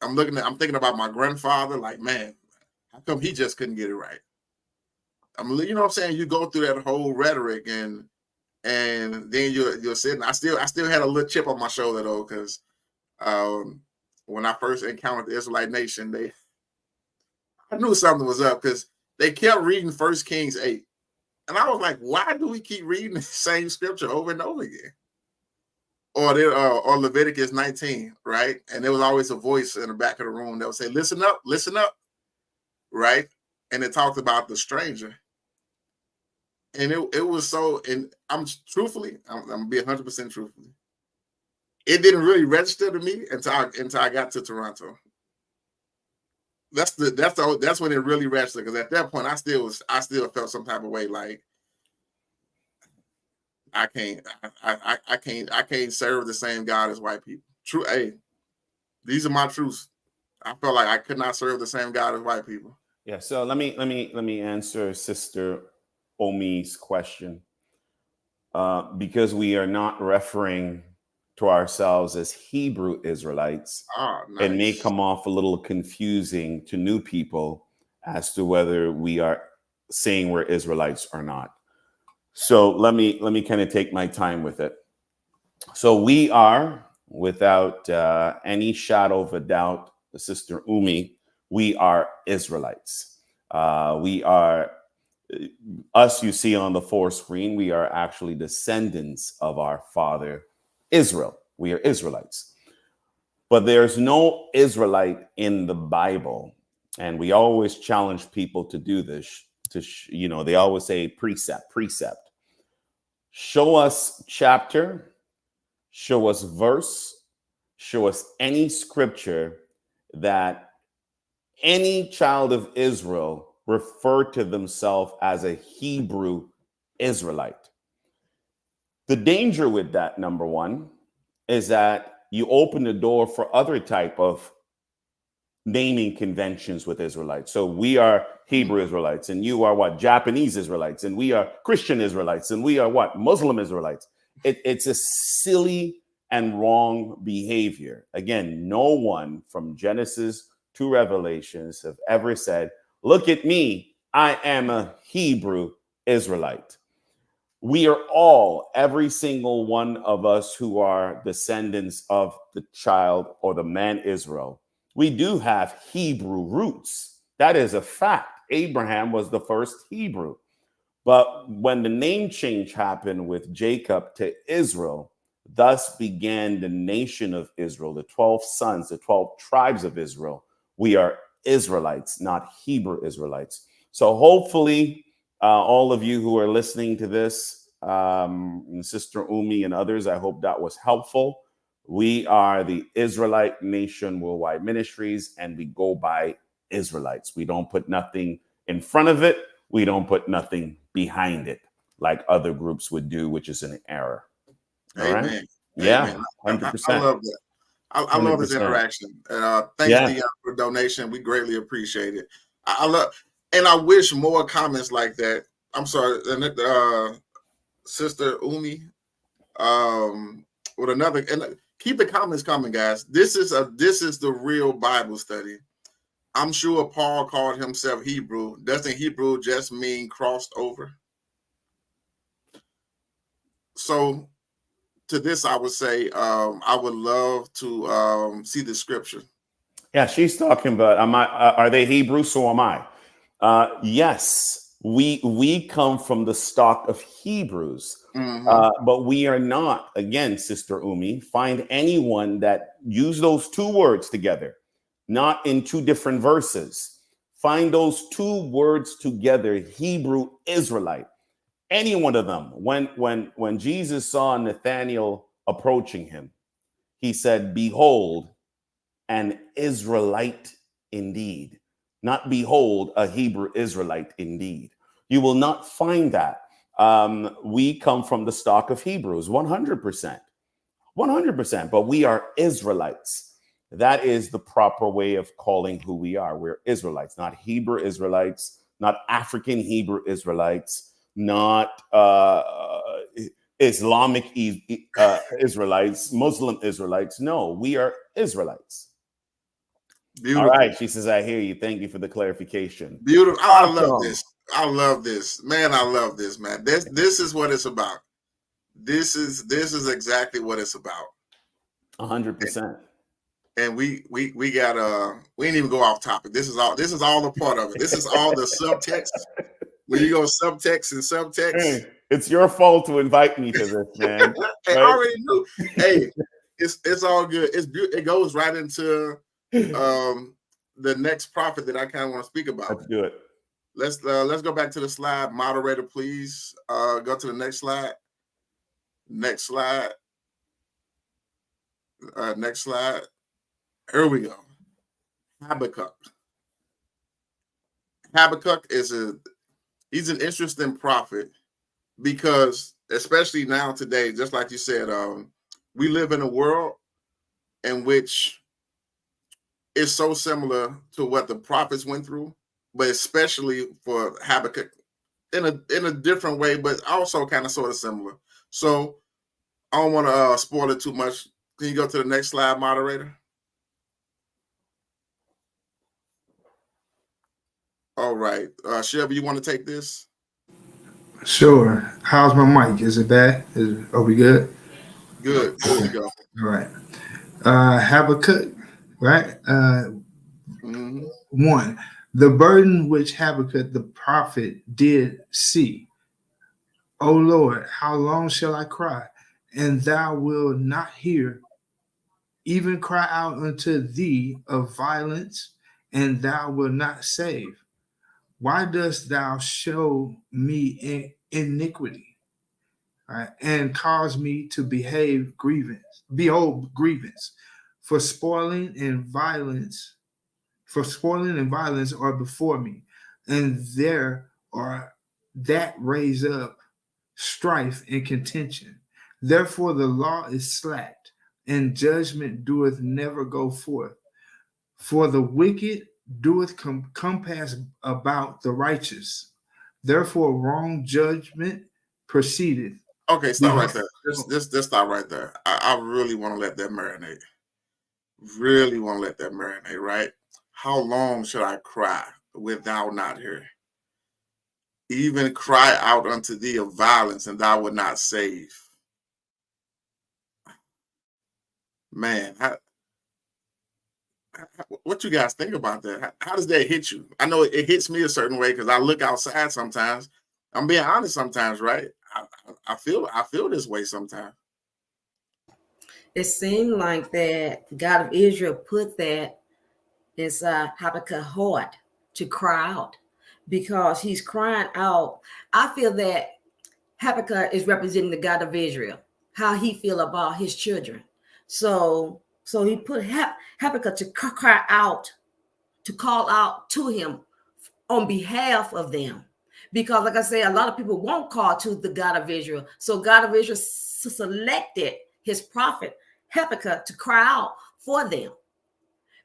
I'm thinking about my grandfather, like, man, how come he just couldn't get it right? You know what I'm saying? You go through that whole rhetoric, and then you're sitting. I still had a little chip on my shoulder though, because when I first encountered the Israelite nation, I knew something was up, because they kept reading 1 Kings 8. And I was like, why do we keep reading the same scripture over and over again? Or Leviticus 19, right? And there was always a voice in the back of the room that would say, listen up, right? And it talked about the stranger. And it was so, and I'm gonna be 100% truthfully. It didn't really register to me until I got to Toronto. That's when it really registered, because at that point I still felt some type of way, like I can't serve the same God as white people. True, hey, these are my truths. I felt like I could not serve the same God as white people. Yeah. So let me answer Sister Omi's question, because we are not referring to ourselves as Hebrew Israelites. Oh, nice. It may come off a little confusing to new people as to whether we are saying we're Israelites or not. So let me kind of take my time with it. So we are, without any shadow of a doubt, Sister Umi, we are Israelites. We are, us you see on the 4 screen, we are actually descendants of our father Israel. We are Israelites. But there's no Israelite in the Bible. And we always challenge people to do this. They always say precept. Show us chapter, show us verse, show us any scripture that any child of Israel referred to themselves as a Hebrew Israelite. The danger with that, number one, is that you open the door for other type of naming conventions with Israelites. So we are Hebrew Israelites, and you are what? Japanese Israelites, and we are Christian Israelites, and we are what? Muslim Israelites. It's a silly and wrong behavior. Again, no one from Genesis to Revelations have ever said, look at me, I am a Hebrew Israelite. We are all, every single one of us who are descendants of the child or the man Israel, we do have Hebrew roots. That is a fact. Abraham was the first Hebrew. But when the name change happened with Jacob to Israel, thus began the nation of Israel, the 12 sons, the 12 tribes of Israel. We are Israelites, not Hebrew Israelites. So hopefully, all of you who are listening to this, Sister Umi and others, I hope that was helpful. We are the Israelite Nation Worldwide Ministries, and we go by Israelites. We don't put nothing in front of it. We don't put nothing behind it like other groups would do, which is an error. All Amen. right? Yeah, 100%. I love that. I love this interaction. Thanks, Dion, for the donation. We greatly appreciate it. I love, and I wish more comments like that. I'm sorry, Sister Umi, with another, and keep the comments coming, guys. This is the real Bible study. I'm sure Paul called himself Hebrew. Doesn't Hebrew just mean crossed over? So to this, I would say I would love to see the scripture. Yeah, she's talking about, are they Hebrew? So am I. Yes, we come from the stock of Hebrews, but we are not, again, Sister Umi, find anyone that use those two words together, not in two different verses. Find those two words together, Hebrew Israelite. Any one of them. When Jesus saw Nathanael approaching him, he said, "Behold, an Israelite indeed." Not behold, a Hebrew Israelite indeed. You will not find that. We come from the stock of Hebrews, 100%. 100%. But we are Israelites. That is the proper way of calling who we are. We're Israelites, not Hebrew Israelites, not African Hebrew Israelites, not Islamic Israelites, Muslim Israelites. No, we are Israelites. Beautiful. All right. She says, I hear you. Thank you for the clarification. Beautiful. Awesome. I love this. I love this. Man, I love this, man. This is what it's about. This is exactly what it's about. 100%. And we got we didn't even go off topic. This is all a part of it. This is all the subtext. When you go subtext and subtext. Hey, it's your fault to invite me to this, man. Hey, Right? I already knew. Hey, it's all good. It goes right into the next prophet that I kind of want to speak about. Let's do it. Let's go back to the slide. Moderator, please go to the next slide. Next slide. Next slide. Here we go. Habakkuk. Habakkuk he's an interesting prophet because, especially now today, just like you said, we live in a world in which is so similar to what the prophets went through, but especially for Habakkuk in a different way, but also kind of sort of similar. So I don't want to spoil it too much. Can you go to the next slide, moderator? All right. Shelby, you want to take this? Sure. How's my mic? Is it bad? Are we good? Good. Good to go. All right. Habakkuk, right? 1. The burden which Habakkuk the prophet did see. O Lord, how long shall I cry, and thou wilt not hear? Even cry out unto thee of violence, and thou wilt not save. Why dost thou show me iniquity, right, and cause me to behold grievance? For spoiling and violence are before me, and there are that raise up strife and contention. Therefore the law is slacked, and judgment doeth never go forth. For the wicked doeth compass about the righteous. Therefore wrong judgment proceedeth. Okay, stop right there. Just stop right there. I really want to let that marinate. Really want to let that marinate, right? How long should I cry with thou not here? Even cry out unto thee of violence, and thou would not save. Man, what you guys think about that? How does that hit you? I know it hits me a certain way because I look outside sometimes. I'm being honest sometimes, right? I feel this way sometimes. It seemed like that God of Israel put that inside Habakkuk's heart to cry out, because he's crying out. I feel that Habakkuk is representing the God of Israel, how he feel about his children. So he put Habakkuk to cry out, to call out to him on behalf of them. Because like I say, a lot of people won't call to the God of Israel. So God of Israel selected his prophet Habakkuk to cry out for them.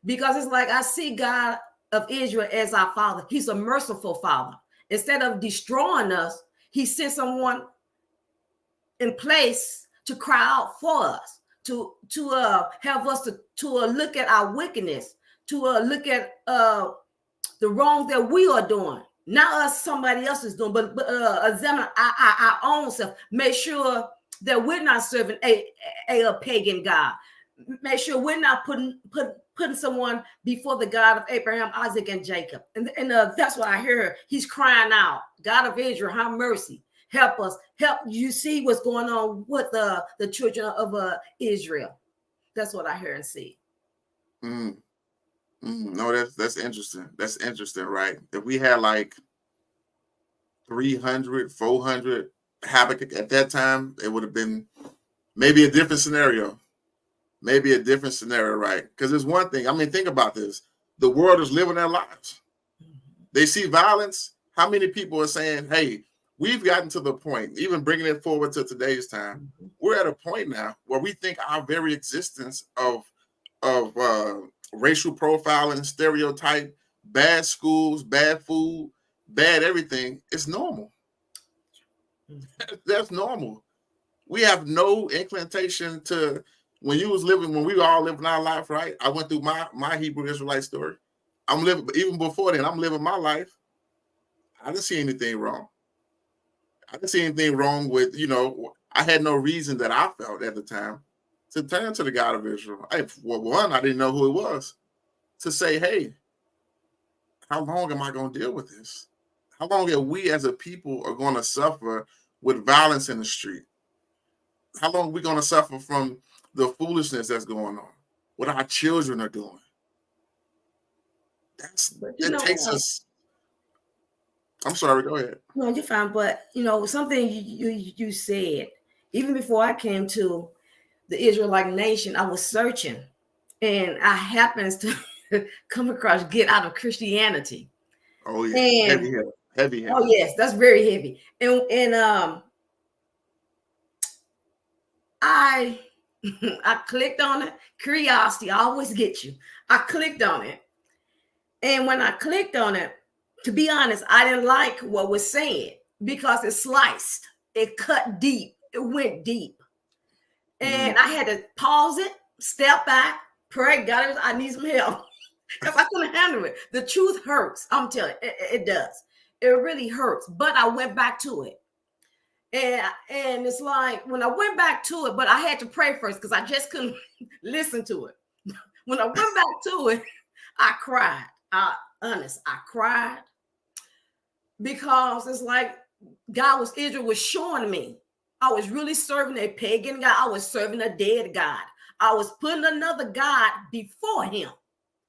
Because it's like, I see God of Israel as our father. He's a merciful father. Instead of destroying us, he sent someone in place to cry out for us, to have us to look at our wickedness, to look at the wrong that we are doing, not us, somebody else is doing, but examine our own self. Make sure that we're not serving a pagan god. Make sure we're not putting someone before the God of Abraham, Isaac, and Jacob. And that's why I hear he's crying out, God of Israel, have mercy. Help us. Help. You see what's going on with the children of Israel. That's what I hear and see. No, that's interesting. That's interesting, right? If we had like 300, 400 Habakkuk at that time, it would have been maybe a different scenario. Maybe a different scenario, right? Because there's one thing. I mean, think about this. The world is living their lives. They see violence. How many people are saying, hey, we've gotten to the point, even bringing it forward to today's time, we're at a point now where we think our very existence of racial profiling, stereotype, bad schools, bad food, bad everything is normal. That's normal. We have no inclination to, when we were all living our life, right? I went through my Hebrew Israelite story. I'm living, even before then, I'm living my life. I didn't see anything wrong. I didn't see anything wrong with, I had no reason that I felt at the time to turn to the God of Israel. One, I didn't know who it was. To say, hey, how long am I going to deal with this? How long are we as a people are going to suffer with violence in the street? How long are we going to suffer from the foolishness that's going on? What our children are doing? It takes us. I'm sorry, go ahead. No, you're fine. But, something you said, even before I came to the Israelite nation, I was searching, and I happens to come across Get Out of Christianity. Oh, yeah. And, heavy. Oh, yes, that's very heavy. And I clicked on it. Curiosity always gets you. I clicked on it. And when I clicked on it, to be honest, I didn't like what was said because it sliced. It cut deep. It went deep. And I had to pause it, step back, pray, God, I need some help. Because I couldn't handle it. The truth hurts. I'm telling you, it does. It really hurts. But I went back to it. And it's like, when I went back to it, but I had to pray first because I just couldn't listen to it. When I went back to it, I cried. I cried. Because it's like Israel was showing me I was really serving a pagan God. I was serving a dead God. I was putting another God before him.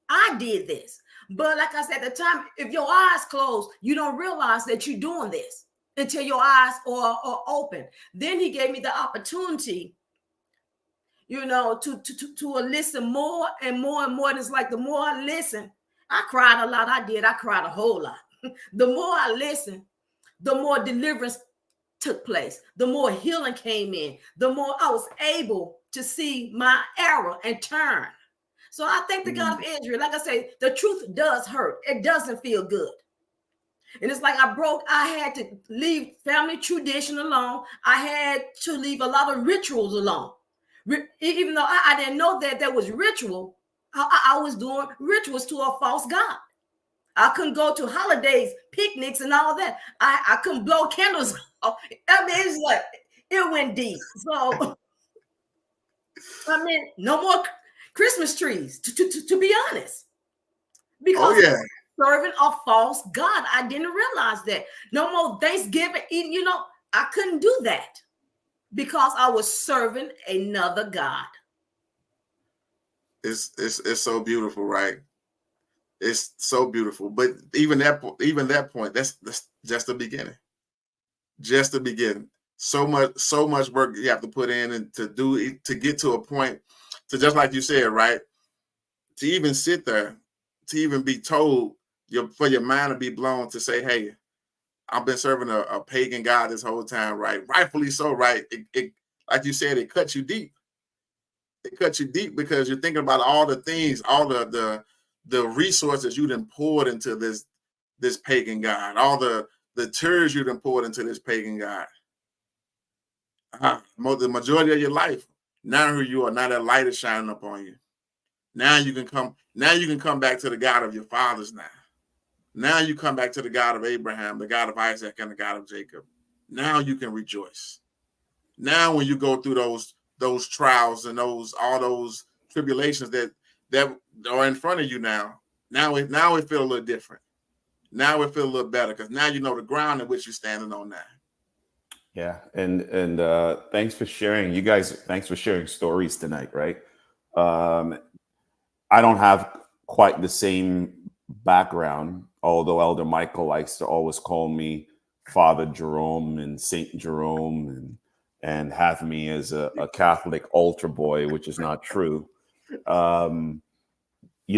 I did this. But like I said at the time, if your eyes closed, you don't realize that you're doing this until your eyes are open. Then he gave me the opportunity, to listen more and more and more. And it's like the more I listen, I cried a lot. I cried a whole lot. The more I listened, the more deliverance took place, the more healing came in, the more I was able to see my error and turn. So I thank the God of Israel. Like I say, the truth does hurt. It doesn't feel good. And it's like I had to leave family tradition alone. I had to leave a lot of rituals alone. Even though I didn't know that there was ritual, I was doing rituals to a false God. I couldn't go to holidays, picnics, and all that. I couldn't blow candles off. I mean, it's like, it went deep. So, I mean, no more Christmas trees, to be honest. Because serving a false God. I didn't realize that. No more Thanksgiving eating, I couldn't do that because I was serving another God. It's so beautiful, right? It's so beautiful. But even that point, that's just the beginning. Just the beginning. So much work you have to put in and to get to a point to, just like you said, right? To even sit there, to even be told for your mind to be blown to say, hey, I've been serving a pagan God this whole time, right? Rightfully so, right? It like you said, it cuts you deep. It cuts you deep because you're thinking about all the things, all the the resources you done poured into this pagan god, all the tears you done poured into this pagan god. The majority of your life, now who you are, now that light is shining up on you. Now you can come back to the God of your fathers now. Now you come back to the God of Abraham, the God of Isaac, and the God of Jacob. Now you can rejoice. Now when you go through those trials and all those tribulations that are in front of you now it feel a little different. Now it feel a little better because now you know the ground in which you're standing on now. Yeah, and thanks for sharing, you guys. Thanks for sharing stories tonight, right? I don't have quite the same background, although Elder Michael likes to always call me Father Jerome and Saint Jerome, and have me as a Catholic altar boy, which is not true. You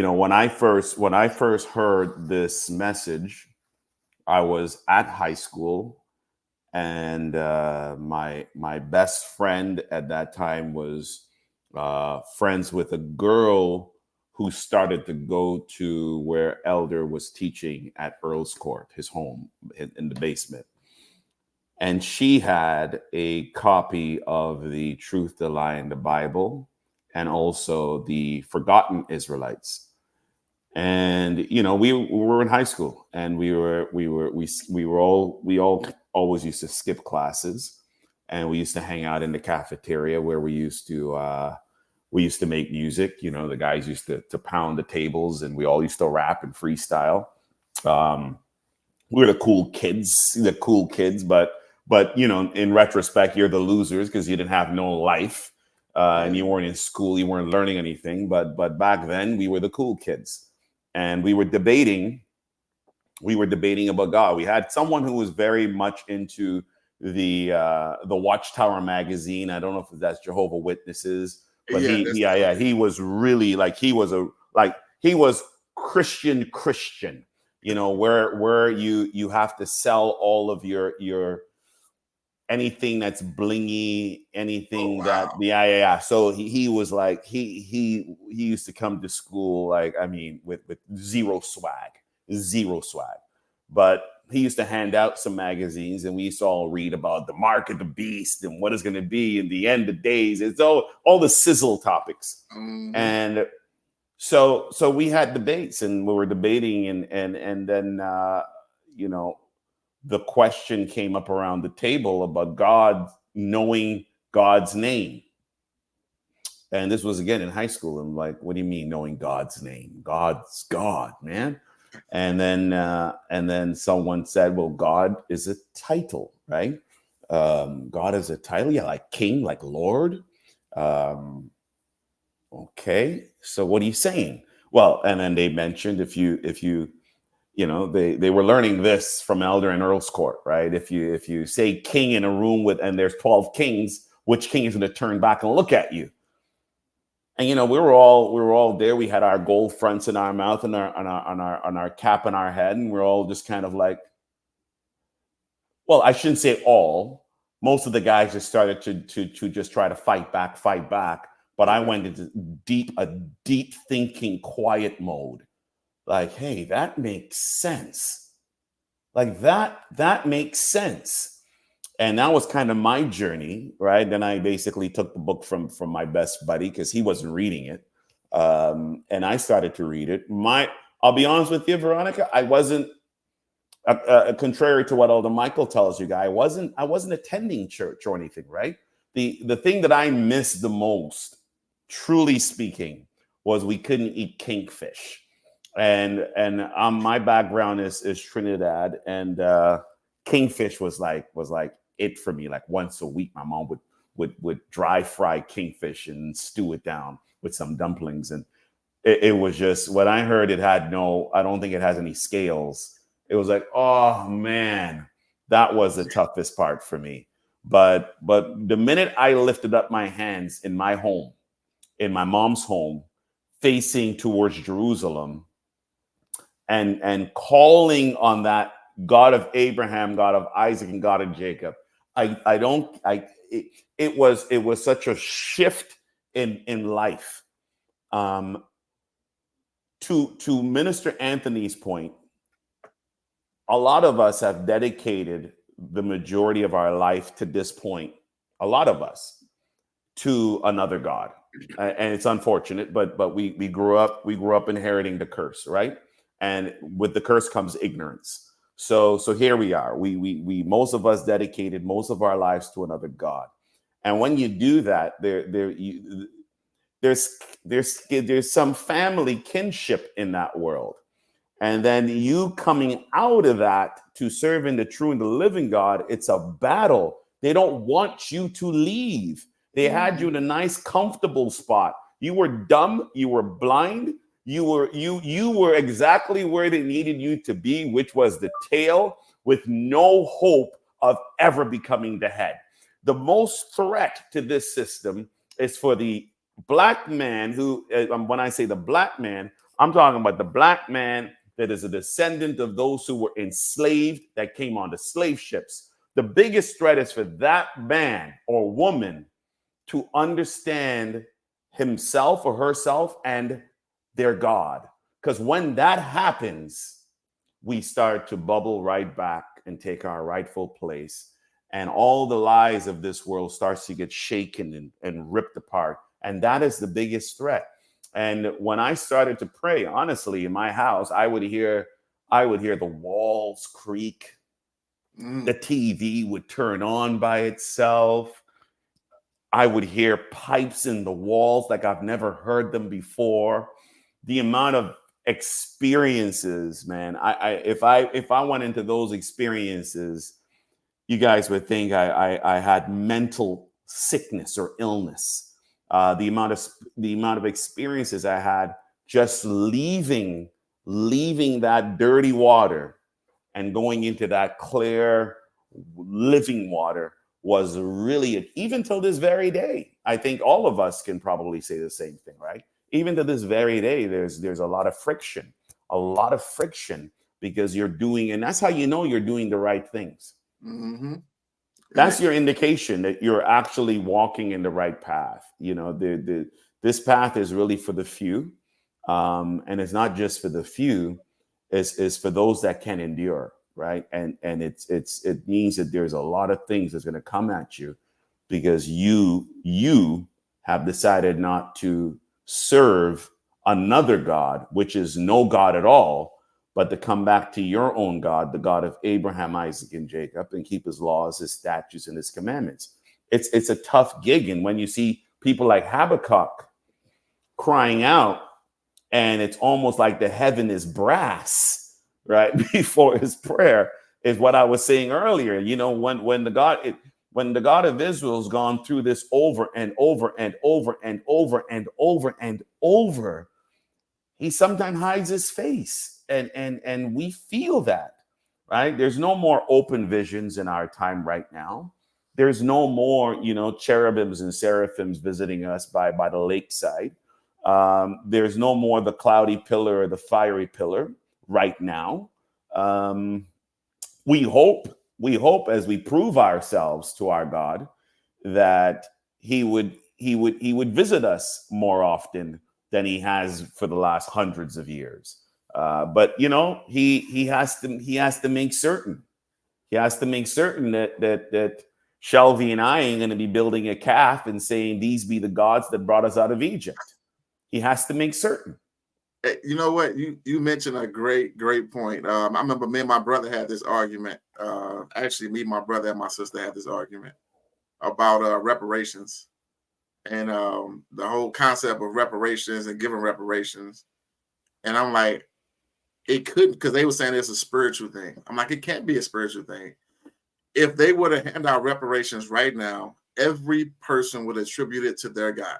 know, when I first heard this message, I was at high school, and my best friend at that time was friends with a girl who started to go to where Elder was teaching at Earl's Court, his home in the basement. And she had a copy of the Truth, the Lie, and the Bible, and also the Forgotten Israelites. And you know, we were in high school, and we all always used to skip classes, and we used to hang out in the cafeteria where we used to make music. You know, the guys used to pound the tables, and we all used to rap and freestyle. We were the cool kids, but you know, in retrospect, you're the losers because you didn't have no life, and you weren't in school, you weren't learning anything. But back then, we were the cool kids, and we were debating about God. We had someone who was very much into the Watchtower magazine. I don't know if that's Jehovah Witnesses, but he was really he was Christian, you know, where you have to sell all of your anything that's blingy, anything that so he was like he used to come to school with zero swag, but he used to hand out some magazines, and we used to all read about the mark of the beast and what is going to be in the end of days. It's all the sizzle topics. And so we had debates, and we were debating, and then you know, the question came up around the table about God, knowing God's name. And this was again in high school. I'm like, what do you mean knowing God's name? God's God, man. And then someone said, well, God is a title, right? God is a title, yeah, like king, like Lord. Okay, so what are you saying? Well, and then they mentioned if you know, they were learning this from Elder in Earl's Court, right? If you say king in a room and there's 12 kings, which king is going to turn back and look at you? And you know, we were all there. We had our gold fronts in our mouth and our cap on our head, and we're all just kind of like, well, I shouldn't say all. Most of the guys just started to just try to fight back. But I went into a deep thinking, quiet mode. Like, hey, that makes sense. Like that makes sense. And that was kind of my journey, right? Then I basically took the book from my best buddy because he wasn't reading it. And I started to read it. I'll be honest with you, Veronica, I wasn't, contrary to what Elder Michael tells you, guy, I wasn't attending church or anything, right? The thing that I missed the most, truly speaking, was we couldn't eat kingfish. And my background is Trinidad, and kingfish was like it for me. Like once a week, my mom would dry fry kingfish and stew it down with some dumplings, and it was just, when I heard it had I don't think it has any scales. It was like, oh man, that was the toughest part for me. But the minute I lifted up my hands in my home, in my mom's home, facing towards Jerusalem, and calling on that God of Abraham, God of Isaac, and God of Jacob, it was such a shift in life. to Minister Anthony's point, a lot of us have dedicated the majority of our life to this point, a lot of us, to another God. And it's unfortunate, but we grew up inheriting the curse, right? And with the curse comes ignorance. So here we are. We most of us dedicated most of our lives to another God. And when you do that, there's some family kinship in that world. And then you coming out of that to serving the true and the living God, it's a battle. They don't want you to leave. They had you in a nice, comfortable spot. You were dumb. You were blind. You were exactly where they needed you to be, which was the tail, with no hope of ever becoming the head. The most threat to this system is for the black man who, when I say the black man, I'm talking about the black man that is a descendant of those who were enslaved, that came on the slave ships. The biggest threat is for that man or woman to understand himself or herself and their God. Because when that happens, we start to bubble right back and take our rightful place. And all the lies of this world starts to get shaken and ripped apart. And that is the biggest threat. And when I started to pray, honestly, in my house, I would hear the walls creak. The TV would turn on by itself. I would hear pipes in the walls like I've never heard them before. The amount of experiences, man. If I went into those experiences, you guys would think I had mental sickness or illness. The amount of experiences I had just leaving that dirty water and going into that clear living water was really, even till this very day, I think all of us can probably say the same thing, right? Even to this very day, there's a lot of friction because you're doing, and that's how you know you're doing the right things. Mm-hmm. That's your indication that you're actually walking in the right path. You know, this path is really for the few, and it's not just for the few. It's for those that can endure, right? And it means that there's a lot of things that's going to come at you because you have decided not to serve another God, which is no God at all, but to come back to your own God, the God of Abraham, Isaac, and Jacob, and keep his laws, his statutes, and his commandments. It's a tough gig. And when you see people like Habakkuk crying out, and it's almost like the heaven is brass, right, before his prayer, is what I was saying earlier. You know, when the God of Israel's gone through this over and over and over and over and over and over, he sometimes hides his face. And we feel that, right? There's no more open visions in our time right now. There's no more, cherubims and seraphims visiting us by the lakeside. There's no more the cloudy pillar or the fiery pillar right now. We hope as we prove ourselves to our God that he would visit us more often than he has for the last hundreds of years. But he has to make certain. He has to make certain that Shelby and I ain't going to be building a calf and saying these be the gods that brought us out of Egypt. He has to make certain. You know what? You mentioned a great point. I remember me and my brother had this argument. Actually, me, my brother, and my sister had this argument about reparations and the whole concept of reparations and giving reparations. And I'm like, it couldn't, because they were saying it's a spiritual thing. I'm like, it can't be a spiritual thing. If they were to hand out reparations right now, every person would attribute it to their God.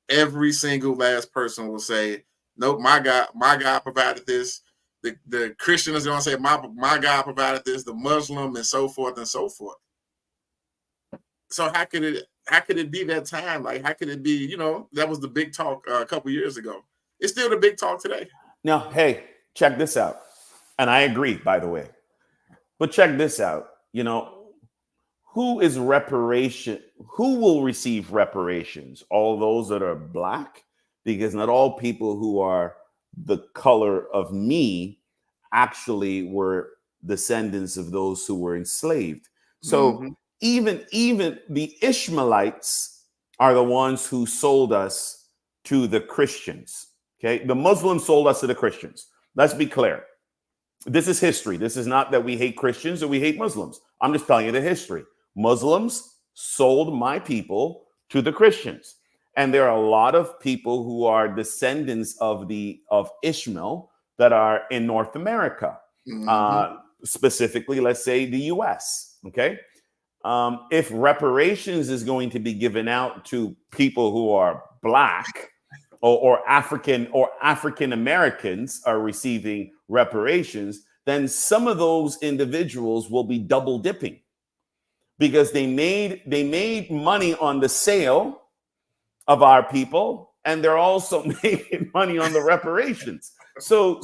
Every single last person will say, nope, my God provided this. The Christian is going to say, my God provided this, the Muslim, and so forth and so forth. So how could it be that time? Like, how could it be, that was the big talk a couple years ago. It's still the big talk today. Now, hey, check this out. And I agree, by the way. But check this out. Who will receive reparations? All those that are Black? Because not all people who are the color of me actually were descendants of those who were enslaved. So even the Ishmaelites are the ones who sold us to the Christians. Okay, the Muslims sold us to the Christians. Let's be clear. This is history. This is not that we hate Christians or we hate Muslims. I'm just telling you the history. Muslims sold my people to the Christians. And there are a lot of people who are descendants of Ishmael that are in North America, specifically, let's say the U.S. Okay, if reparations is going to be given out to people who are black or African Americans are receiving reparations, then some of those individuals will be double dipping because they made money on the sale of our people, and they're also making money on the reparations. So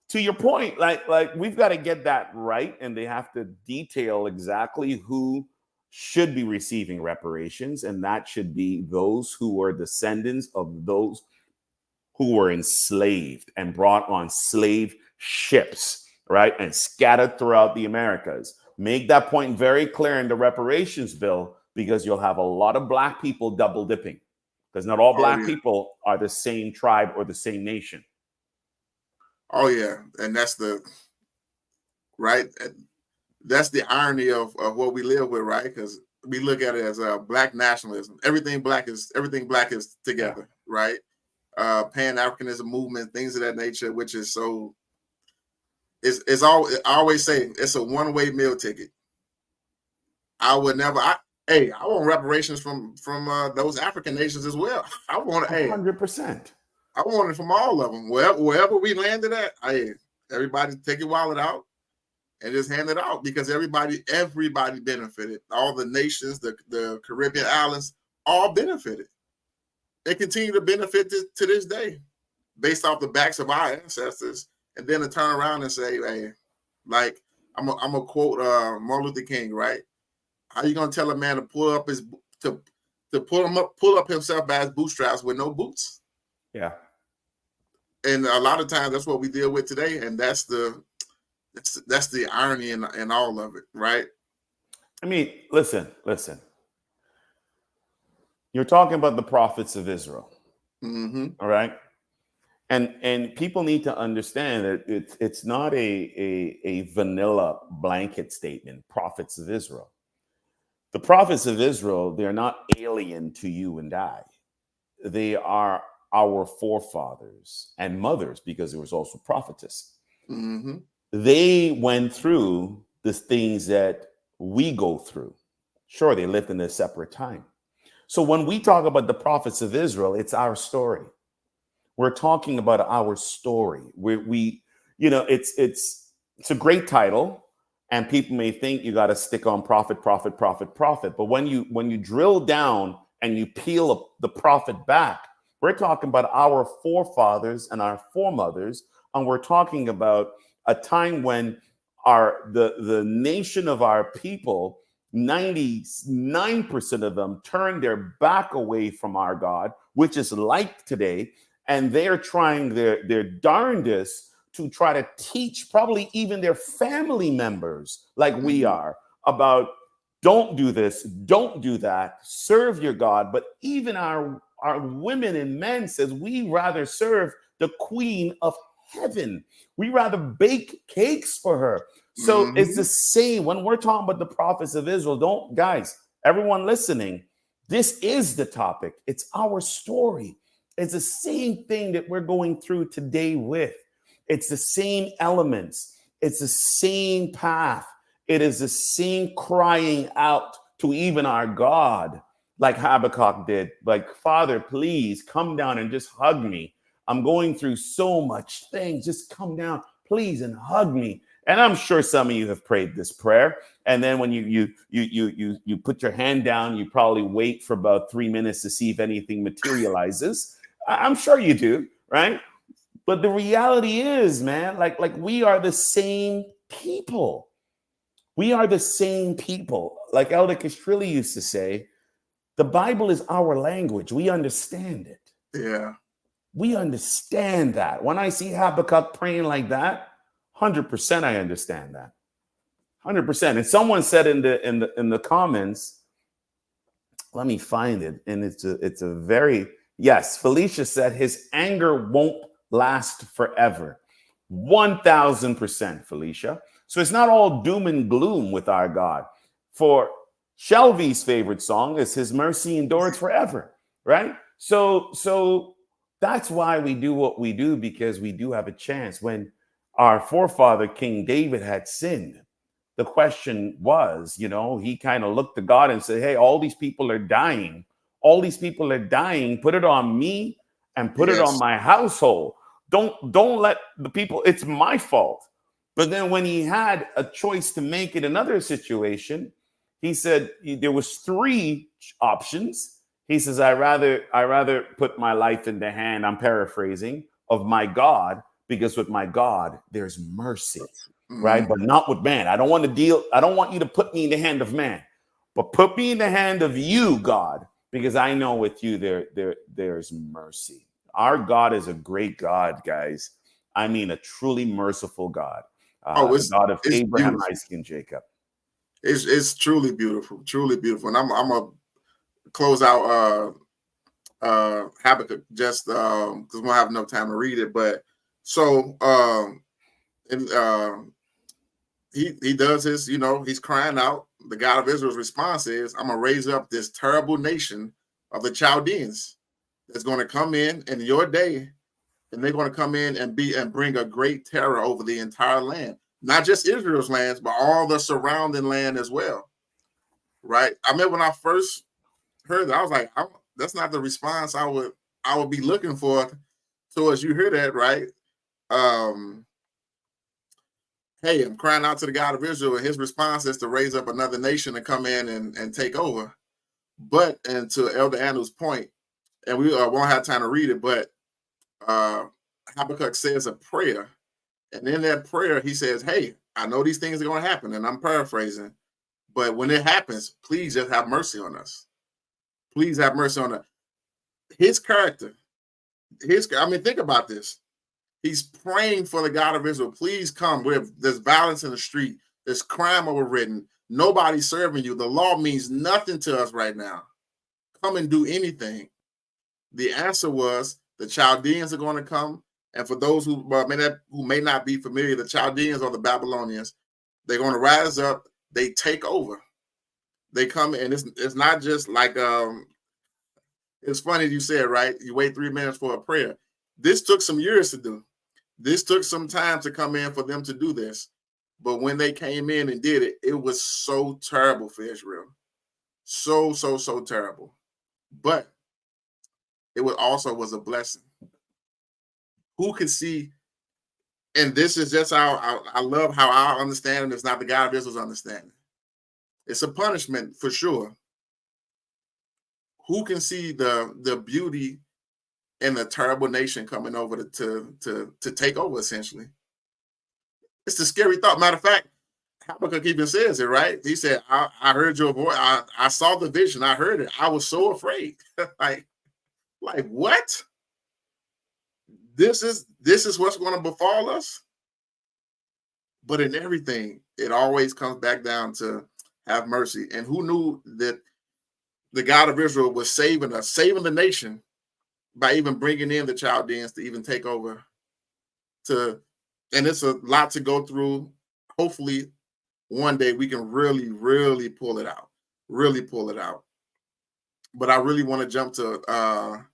to your point, like we've got to get that right, and they have to detail exactly who should be receiving reparations, and that should be those who are descendants of those who were enslaved and brought on slave ships, right, and scattered throughout the Americas. Make that point very clear in the reparations bill, because you'll have a lot of black people double dipping. Because not all black people are the same tribe or the same nation. Oh yeah, and that's the irony of what we live with, right? Because we look at it as black nationalism. Everything black is together, right? Pan-Africanism movement, things of that nature, which is so. It's all. I always say it's a one-way meal ticket. I would never. I want reparations from those African nations as well. I want 100%. I want it from all of them. Wherever we landed at, everybody take your wallet out and just hand it out, because everybody benefited. All the nations, the Caribbean islands, all benefited. They continue to benefit to this day, based off the backs of our ancestors. And then to turn around and say, hey, like I'm gonna quote Martin Luther King, right? How you gonna tell a man to pull up himself by his bootstraps with no boots? Yeah. And a lot of times that's what we deal with today, and that's the irony in all of it, right? I mean, listen. You're talking about the prophets of Israel, all right? And people need to understand that it's not a vanilla blanket statement. Prophets of Israel. The prophets of Israel, they're not alien to you and I. They are our forefathers and mothers, because there was also prophetess. They went through the things that we go through. Sure, they lived in a separate time. So when we talk about the prophets of Israel, it's our story. We're talking about our story. It's a great title, and people may think you got to stick on prophet. But when you drill down and you peel the prophet back, we're talking about our forefathers and our foremothers, and we're talking about a time when the nation of our people, 99% of them turned their back away from our God, which is like today, and they're trying their darndest to try to teach probably even their family members, like we are, about don't do this, don't do that, serve your God. But even our women and men says we rather serve the Queen of Heaven. We rather bake cakes for her. So it's the same when we're talking about the prophets of Israel. Everyone listening, this is the topic. It's our story. It's the same thing that we're going through today with. It's the same elements. It's the same path. It is the same crying out to even our God, like Habakkuk did. Like, Father, please come down and just hug me. I'm going through so much things. Just come down, please, and hug me. And I'm sure some of you have prayed this prayer. And then when you put your hand down, you probably wait for about 3 minutes to see if anything materializes. I'm sure you do, right? But the reality is, man, like we are the same people. We are the same people. Like Elder Castrilli used to say, the Bible is our language. We understand it. Yeah. We understand that. When I see Habakkuk praying like that, 100% I understand that. 100%. And someone said in the comments, let me find it. And it's a very, yes, Felicia said his anger won't last forever. 1000%, Felicia. So it's not all doom and gloom with our God. For Shelby's favorite song is His Mercy Endures Forever, right? So that's why we do what we do, because we do have a chance. When our forefather King David had sinned, the question was, he kind of looked to God and said, hey, all these people are dying. All these people are dying. Put it on me and put it on my household. Don't let the people, it's my fault. But then when he had a choice to make in another situation, he said there was 3 options. He says, I rather put my life in the hand, I'm paraphrasing, of my God, because with my God, there's mercy, right? But not with man. I don't want you to put me in the hand of man, but put me in the hand of you, God, because I know with you there's mercy. Our God is a great God, guys. I mean, a truly merciful God. The God of Abraham, beautiful. Isaac, and Jacob. It's truly beautiful, and I'm gonna close out Habakkuk just because we don't have enough time to read it. But so he does his, he's crying out. The God of Israel's response is, I'm gonna raise up this terrible nation of the Chaldeans that's going to come in your day, and they're going to come in and bring a great terror over the entire land. Not just Israel's lands, but all the surrounding land as well. Right? I mean, when I first heard that, I was like, that's not the response I would be looking for towards you hear that, right? Hey, I'm crying out to the God of Israel, and his response is to raise up another nation to come in and take over. But, and to Elder Andrew's point, and we won't have time to read it, but Habakkuk says a prayer. And in that prayer, he says, hey, I know these things are going to happen, and I'm paraphrasing, but when it happens, please just have mercy on us. Please have mercy on us. His character, think about this. He's praying for the God of Israel. Please come. There's violence in the street. There's crime overridden. Nobody's serving you. The law means nothing to us right now. Come and do anything. The answer was the Chaldeans are going to come. And for those who may not be familiar, the Chaldeans or the Babylonians, they're going to rise up. They take over. They come, and it's not just like it's funny you said, right? You wait 3 minutes for a prayer. This took some years to do. This took some time to come in for them to do this. But when they came in and did it, it was so terrible for Israel. So terrible. But it was a blessing. Who could see? And this is just how I love how our understanding is not the God of Israel's understanding. It's a punishment for sure. Who can see the beauty in the terrible nation coming over to take over, essentially? It's the scary thought. Matter of fact, Habakkuk even says it, right? He said, I heard your voice. I saw the vision. I heard it. I was so afraid. like what? This is what's going to befall us. But in everything, it always comes back down to have mercy. And who knew that the God of Israel was saving us, saving the nation by even bringing in the Chaldeans to even take over. And it's a lot to go through. Hopefully, one day we can really, really pull it out. Really pull it out. But I really want to jump to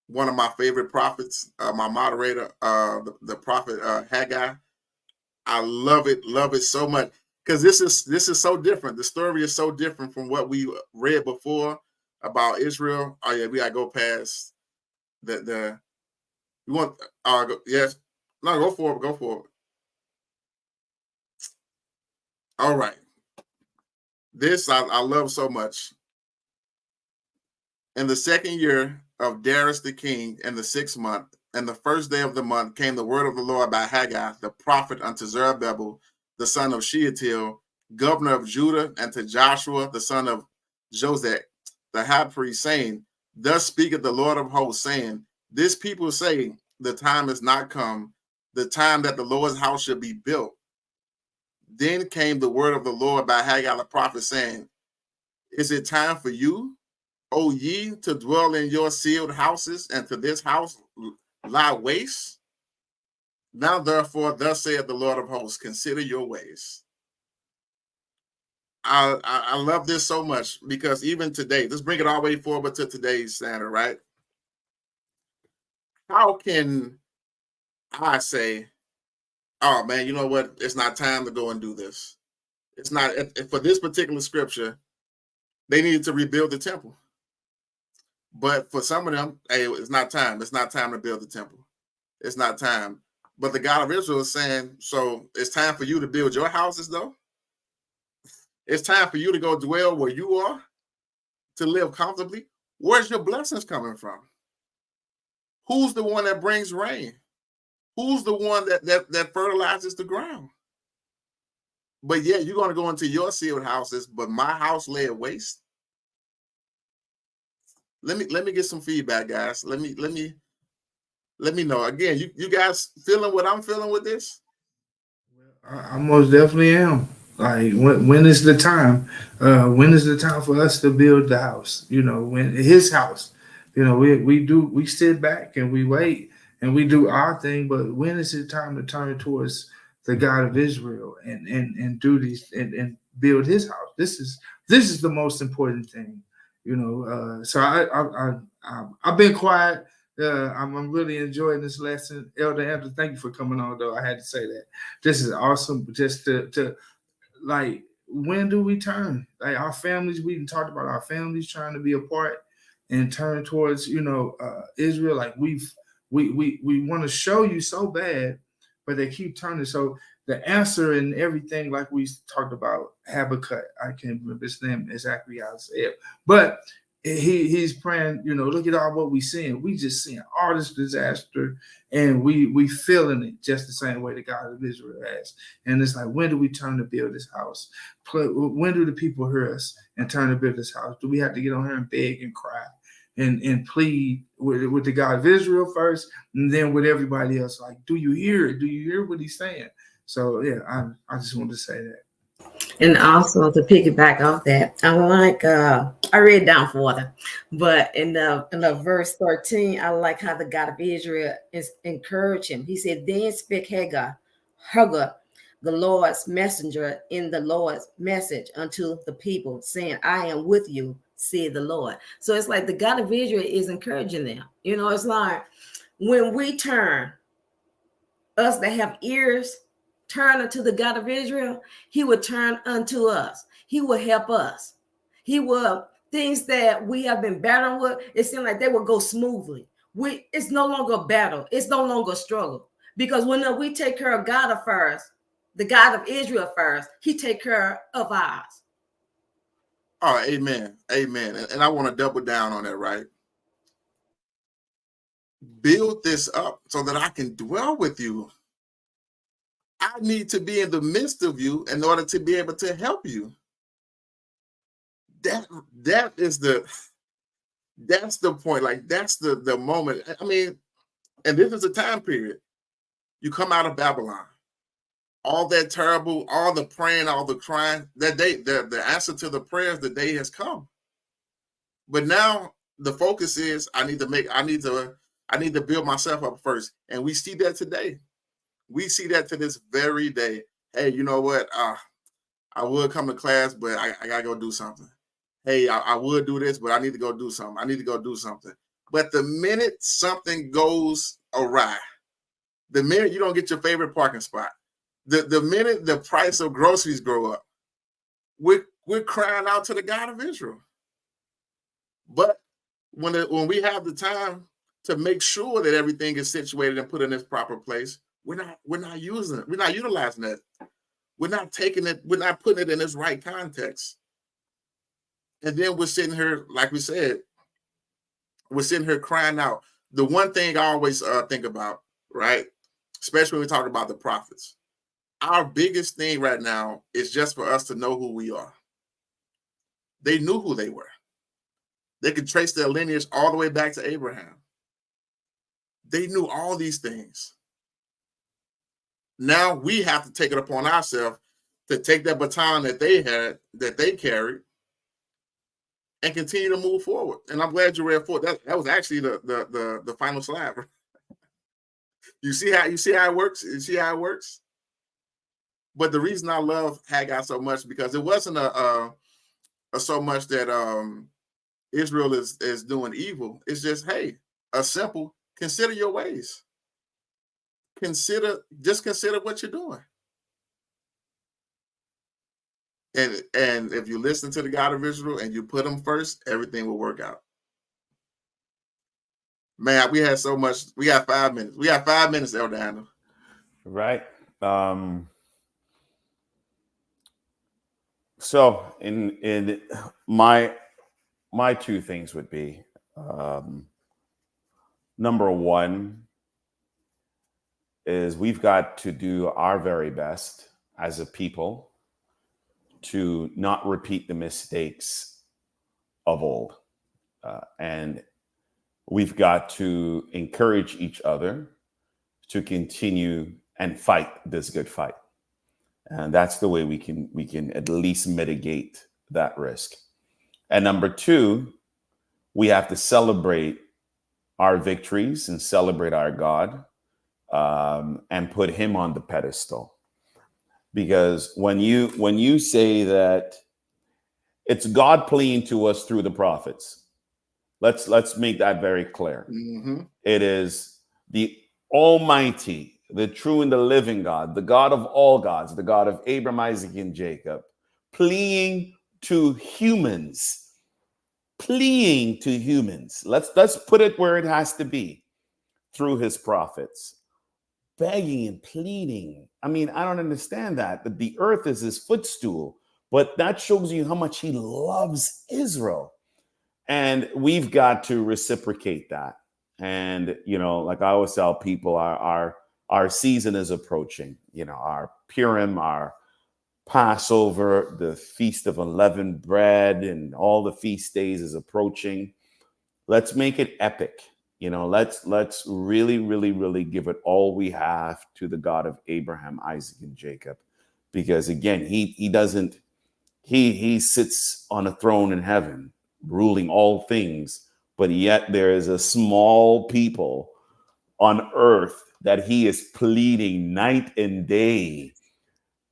one of my favorite prophets, my moderator, the prophet Haggai. I love it so much because this is so different. The story is so different from what we read before about Israel. Oh yeah, we gotta go past the. You want? Yes. No, go for it. Go for it. All right. This I love so much. In the 2nd year of Darius the king, in the 6th month, and the 1st day of the month, came the word of the Lord by Haggai, the prophet, unto Zerubbabel, the son of Shealtiel, governor of Judah, and to Joshua, the son of Joseph, the high priest, saying, Thus speaketh the Lord of hosts, saying, This people say the time is not come, the time that the Lord's house should be built. Then came the word of the Lord by Haggai the prophet, saying, is it time for you, O ye, to dwell in your sealed houses, and to this house lie waste? Now, therefore, thus saith the Lord of hosts, consider your ways. I love this so much, because even today, let's bring it all the way forward to today's standard, right? How can I say, oh man, you know what? It's not time to go and do this. It's not, for this particular scripture, they needed to rebuild the temple. But for some of them, hey, it's not time. It's not time to build the temple. It's not time. But the God of Israel is saying, so it's time for you to build your houses, though. It's time for you to go dwell where you are, to live comfortably. Where's your blessings coming from? Who's the one that brings rain? Who's the one that fertilizes the ground? But yeah, you're going to go into your sealed houses, but my house lay waste. Let me get some feedback, guys. Let me know. Again, you guys feeling what I'm feeling with this? I most definitely am. Like, when is the time? When is the time for us to build the house? You know, when his house. You know, we sit back and we wait and we do our thing, but when is it time to turn towards the God of Israel and do these and build his house? This is the most important thing. You know, so I've been quiet. I'm really enjoying this lesson. Elder Andrew, thank you for coming on, though. I had to say that. This is awesome. Just to like, when do we turn? Like, our families, we talked about our families trying to be a part and turn towards, Israel. Like, we want to show you so bad, but they keep turning. So the answer and everything, like we talked about Habakkuk, I can't remember his name exactly how to say it, but he's praying, look at all what we seeing. We just seeing all this disaster, and we feeling it just the same way the God of Israel has. And it's like, when do we turn to build this house? When do the people hear us and turn to build this house? Do we have to get on here and beg and cry and plead with the God of Israel first, and then with everybody else? Like, do you hear it? Do you hear what he's saying? So yeah, I just wanted to say that. And also to piggyback off that, I like I read down further, but in the verse 13, I like how the God of Israel is encourage him. He said, then spake Haggai, the Lord's messenger, in the Lord's message unto the people, saying, I am with you, said the Lord. So it's like the God of Israel is encouraging them. It's like when we turn, us that have ears, turn unto the God of Israel, he will turn unto us. He will help us. He will, things that we have been battling with, it seems like they will go smoothly. It's no longer a battle. It's no longer a struggle. Because when we take care of God first, the God of Israel first, he take care of ours. Oh, amen. Amen. And I want to double down on that, right? Build this up so that I can dwell with you. I need to be in the midst of you in order to be able to help you. That's the point. Like, that's the moment. I mean, and this is a time period. You come out of Babylon, all that terrible, all the praying, all the crying, that day, the answer to the prayers, the day has come. But now the focus is I need to build myself up first. And we see that today. We see that to this very day. Hey, you know what? I would come to class, but I gotta go do something. Hey, I would do this, but I need to go do something. I need to go do something. But the minute something goes awry, the minute you don't get your favorite parking spot, the minute the price of groceries go up, we're crying out to the God of Israel. But when we have the time to make sure that everything is situated and put in its proper place, we're not using it. We're not utilizing it. We're not taking it. We're not putting it in its right context. And then we're sitting here, like we said, we're sitting here crying out. The one thing I always think about, right, especially when we talk about the prophets, our biggest thing right now is just for us to know who we are. They knew who they were. They could trace their lineage all the way back to Abraham. They knew all these things. Now we have to take it upon ourselves to take that baton that they had, that they carried, and continue to move forward. And I'm glad you read forward. That was actually the final slide. You see how it works? You see how it works? But the reason I love Haggai so much, because it wasn't a so much that Israel is doing evil. It's just, hey, a simple consider your ways. Consider what you're doing. And if you listen to the God of Israel and you put him first, everything will work out. Man, we had so much. We got 5 minutes. We got 5 minutes, Elder Handel. Right. So in my two things would be, number one is we've got to do our very best as a people to not repeat the mistakes of old. And we've got to encourage each other to continue and fight this good fight. And that's the way we can at least mitigate that risk. And number two, we have to celebrate our victories and celebrate our God, and put him on the pedestal. Because when you say that it's God pleading to us through the prophets, let's make that very clear. Mm-hmm. It is the Almighty, the true and the living God, the God of all gods, the God of Abraham, Isaac, and Jacob, pleading to humans. Let's put it where it has to be, through his prophets, begging and pleading. I mean, I don't understand that the earth is his footstool, but that shows you how much he loves Israel. And we've got to reciprocate that. And, like I always tell people, our season is approaching, our Purim, our Passover, the Feast of Unleavened Bread, and all the feast days is approaching. Let's make it epic. Let's really, really, really give it all we have to the God of Abraham, Isaac, and Jacob. Because again, he sits on a throne in heaven, ruling all things, but yet there is a small people on earth that he is pleading night and day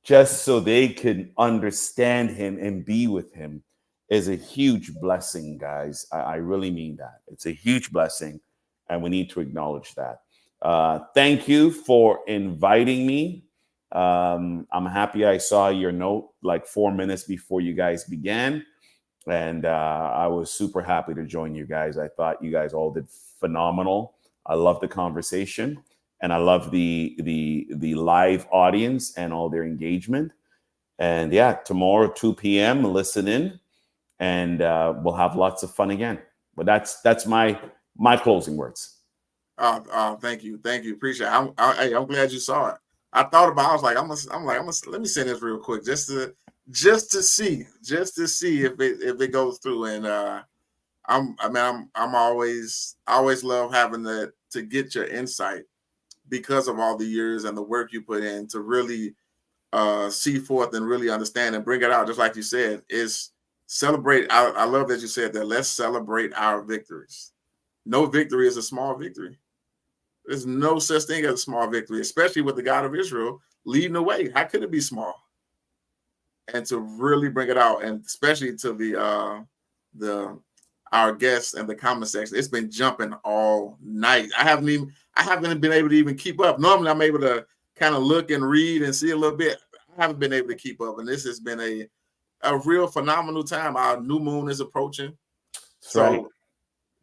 just so they can understand him and be with him. Is a huge blessing, guys. I really mean that. It's a huge blessing, and we need to acknowledge that. Thank you for inviting me. I'm happy I saw your note like 4 minutes before you guys began, and I was super happy to join you guys. I thought you guys all did phenomenal. I love the conversation, and I love the live audience and all their engagement. And yeah, tomorrow 2 p.m. listen in. And we'll have lots of fun again. But that's my closing words. Thank you, appreciate it. I'm glad you saw it. I thought about. I was like, let me send this real quick just to see if it goes through. And I'm always love having that, to get your insight, because of all the years and the work you put in to really see forth and really understand and bring it out. Just like you said, is celebrate. I love that you said that. Let's celebrate our victories. No victory is a small victory. There's no such thing as a small victory, especially with the God of Israel leading the way. How could it be small? And to really bring it out, and especially to our guests and the comment section, it's been jumping all night. I haven't been able to even keep up. Normally, I'm able to kind of look and read and see a little bit. I haven't been able to keep up, and this has been a real phenomenal time. Our new moon is approaching. That's So right.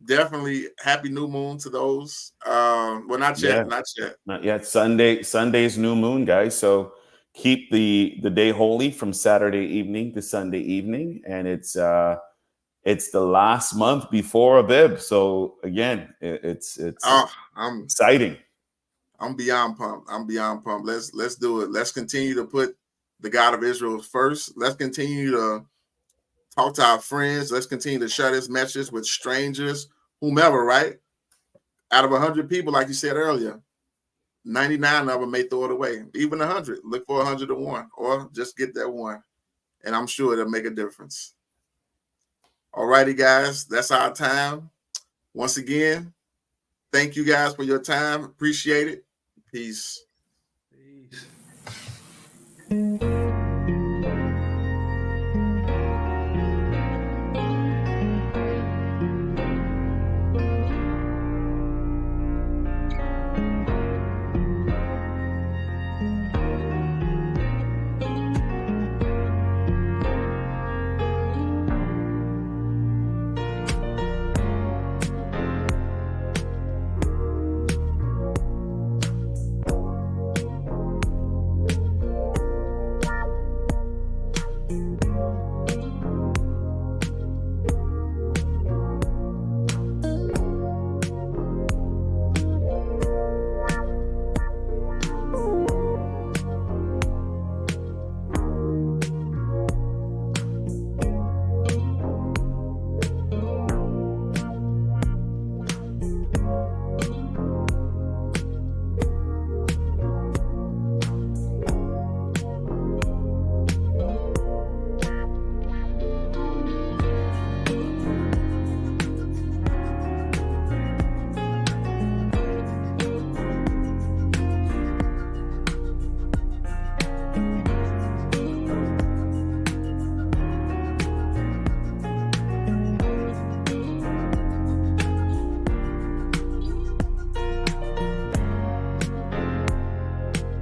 Definitely happy new moon to those. Well, not yet. Not yet. Sunday's new moon, guys. So keep the day holy from Saturday evening to Sunday evening. And it's the last month before Abib. So again, it's exciting. I'm beyond pumped. Let's do it. Let's continue to put the God of Israel first. Let's continue to talk to our friends. Let's continue to share this message with strangers, whomever, right? Out of 100 people, like you said earlier, 99 of them may throw it away. Even 100, look for 101, or just get that one, and I'm sure it'll make a difference. All righty, guys, that's our time. Once again, thank you guys for your time. Appreciate it. Peace.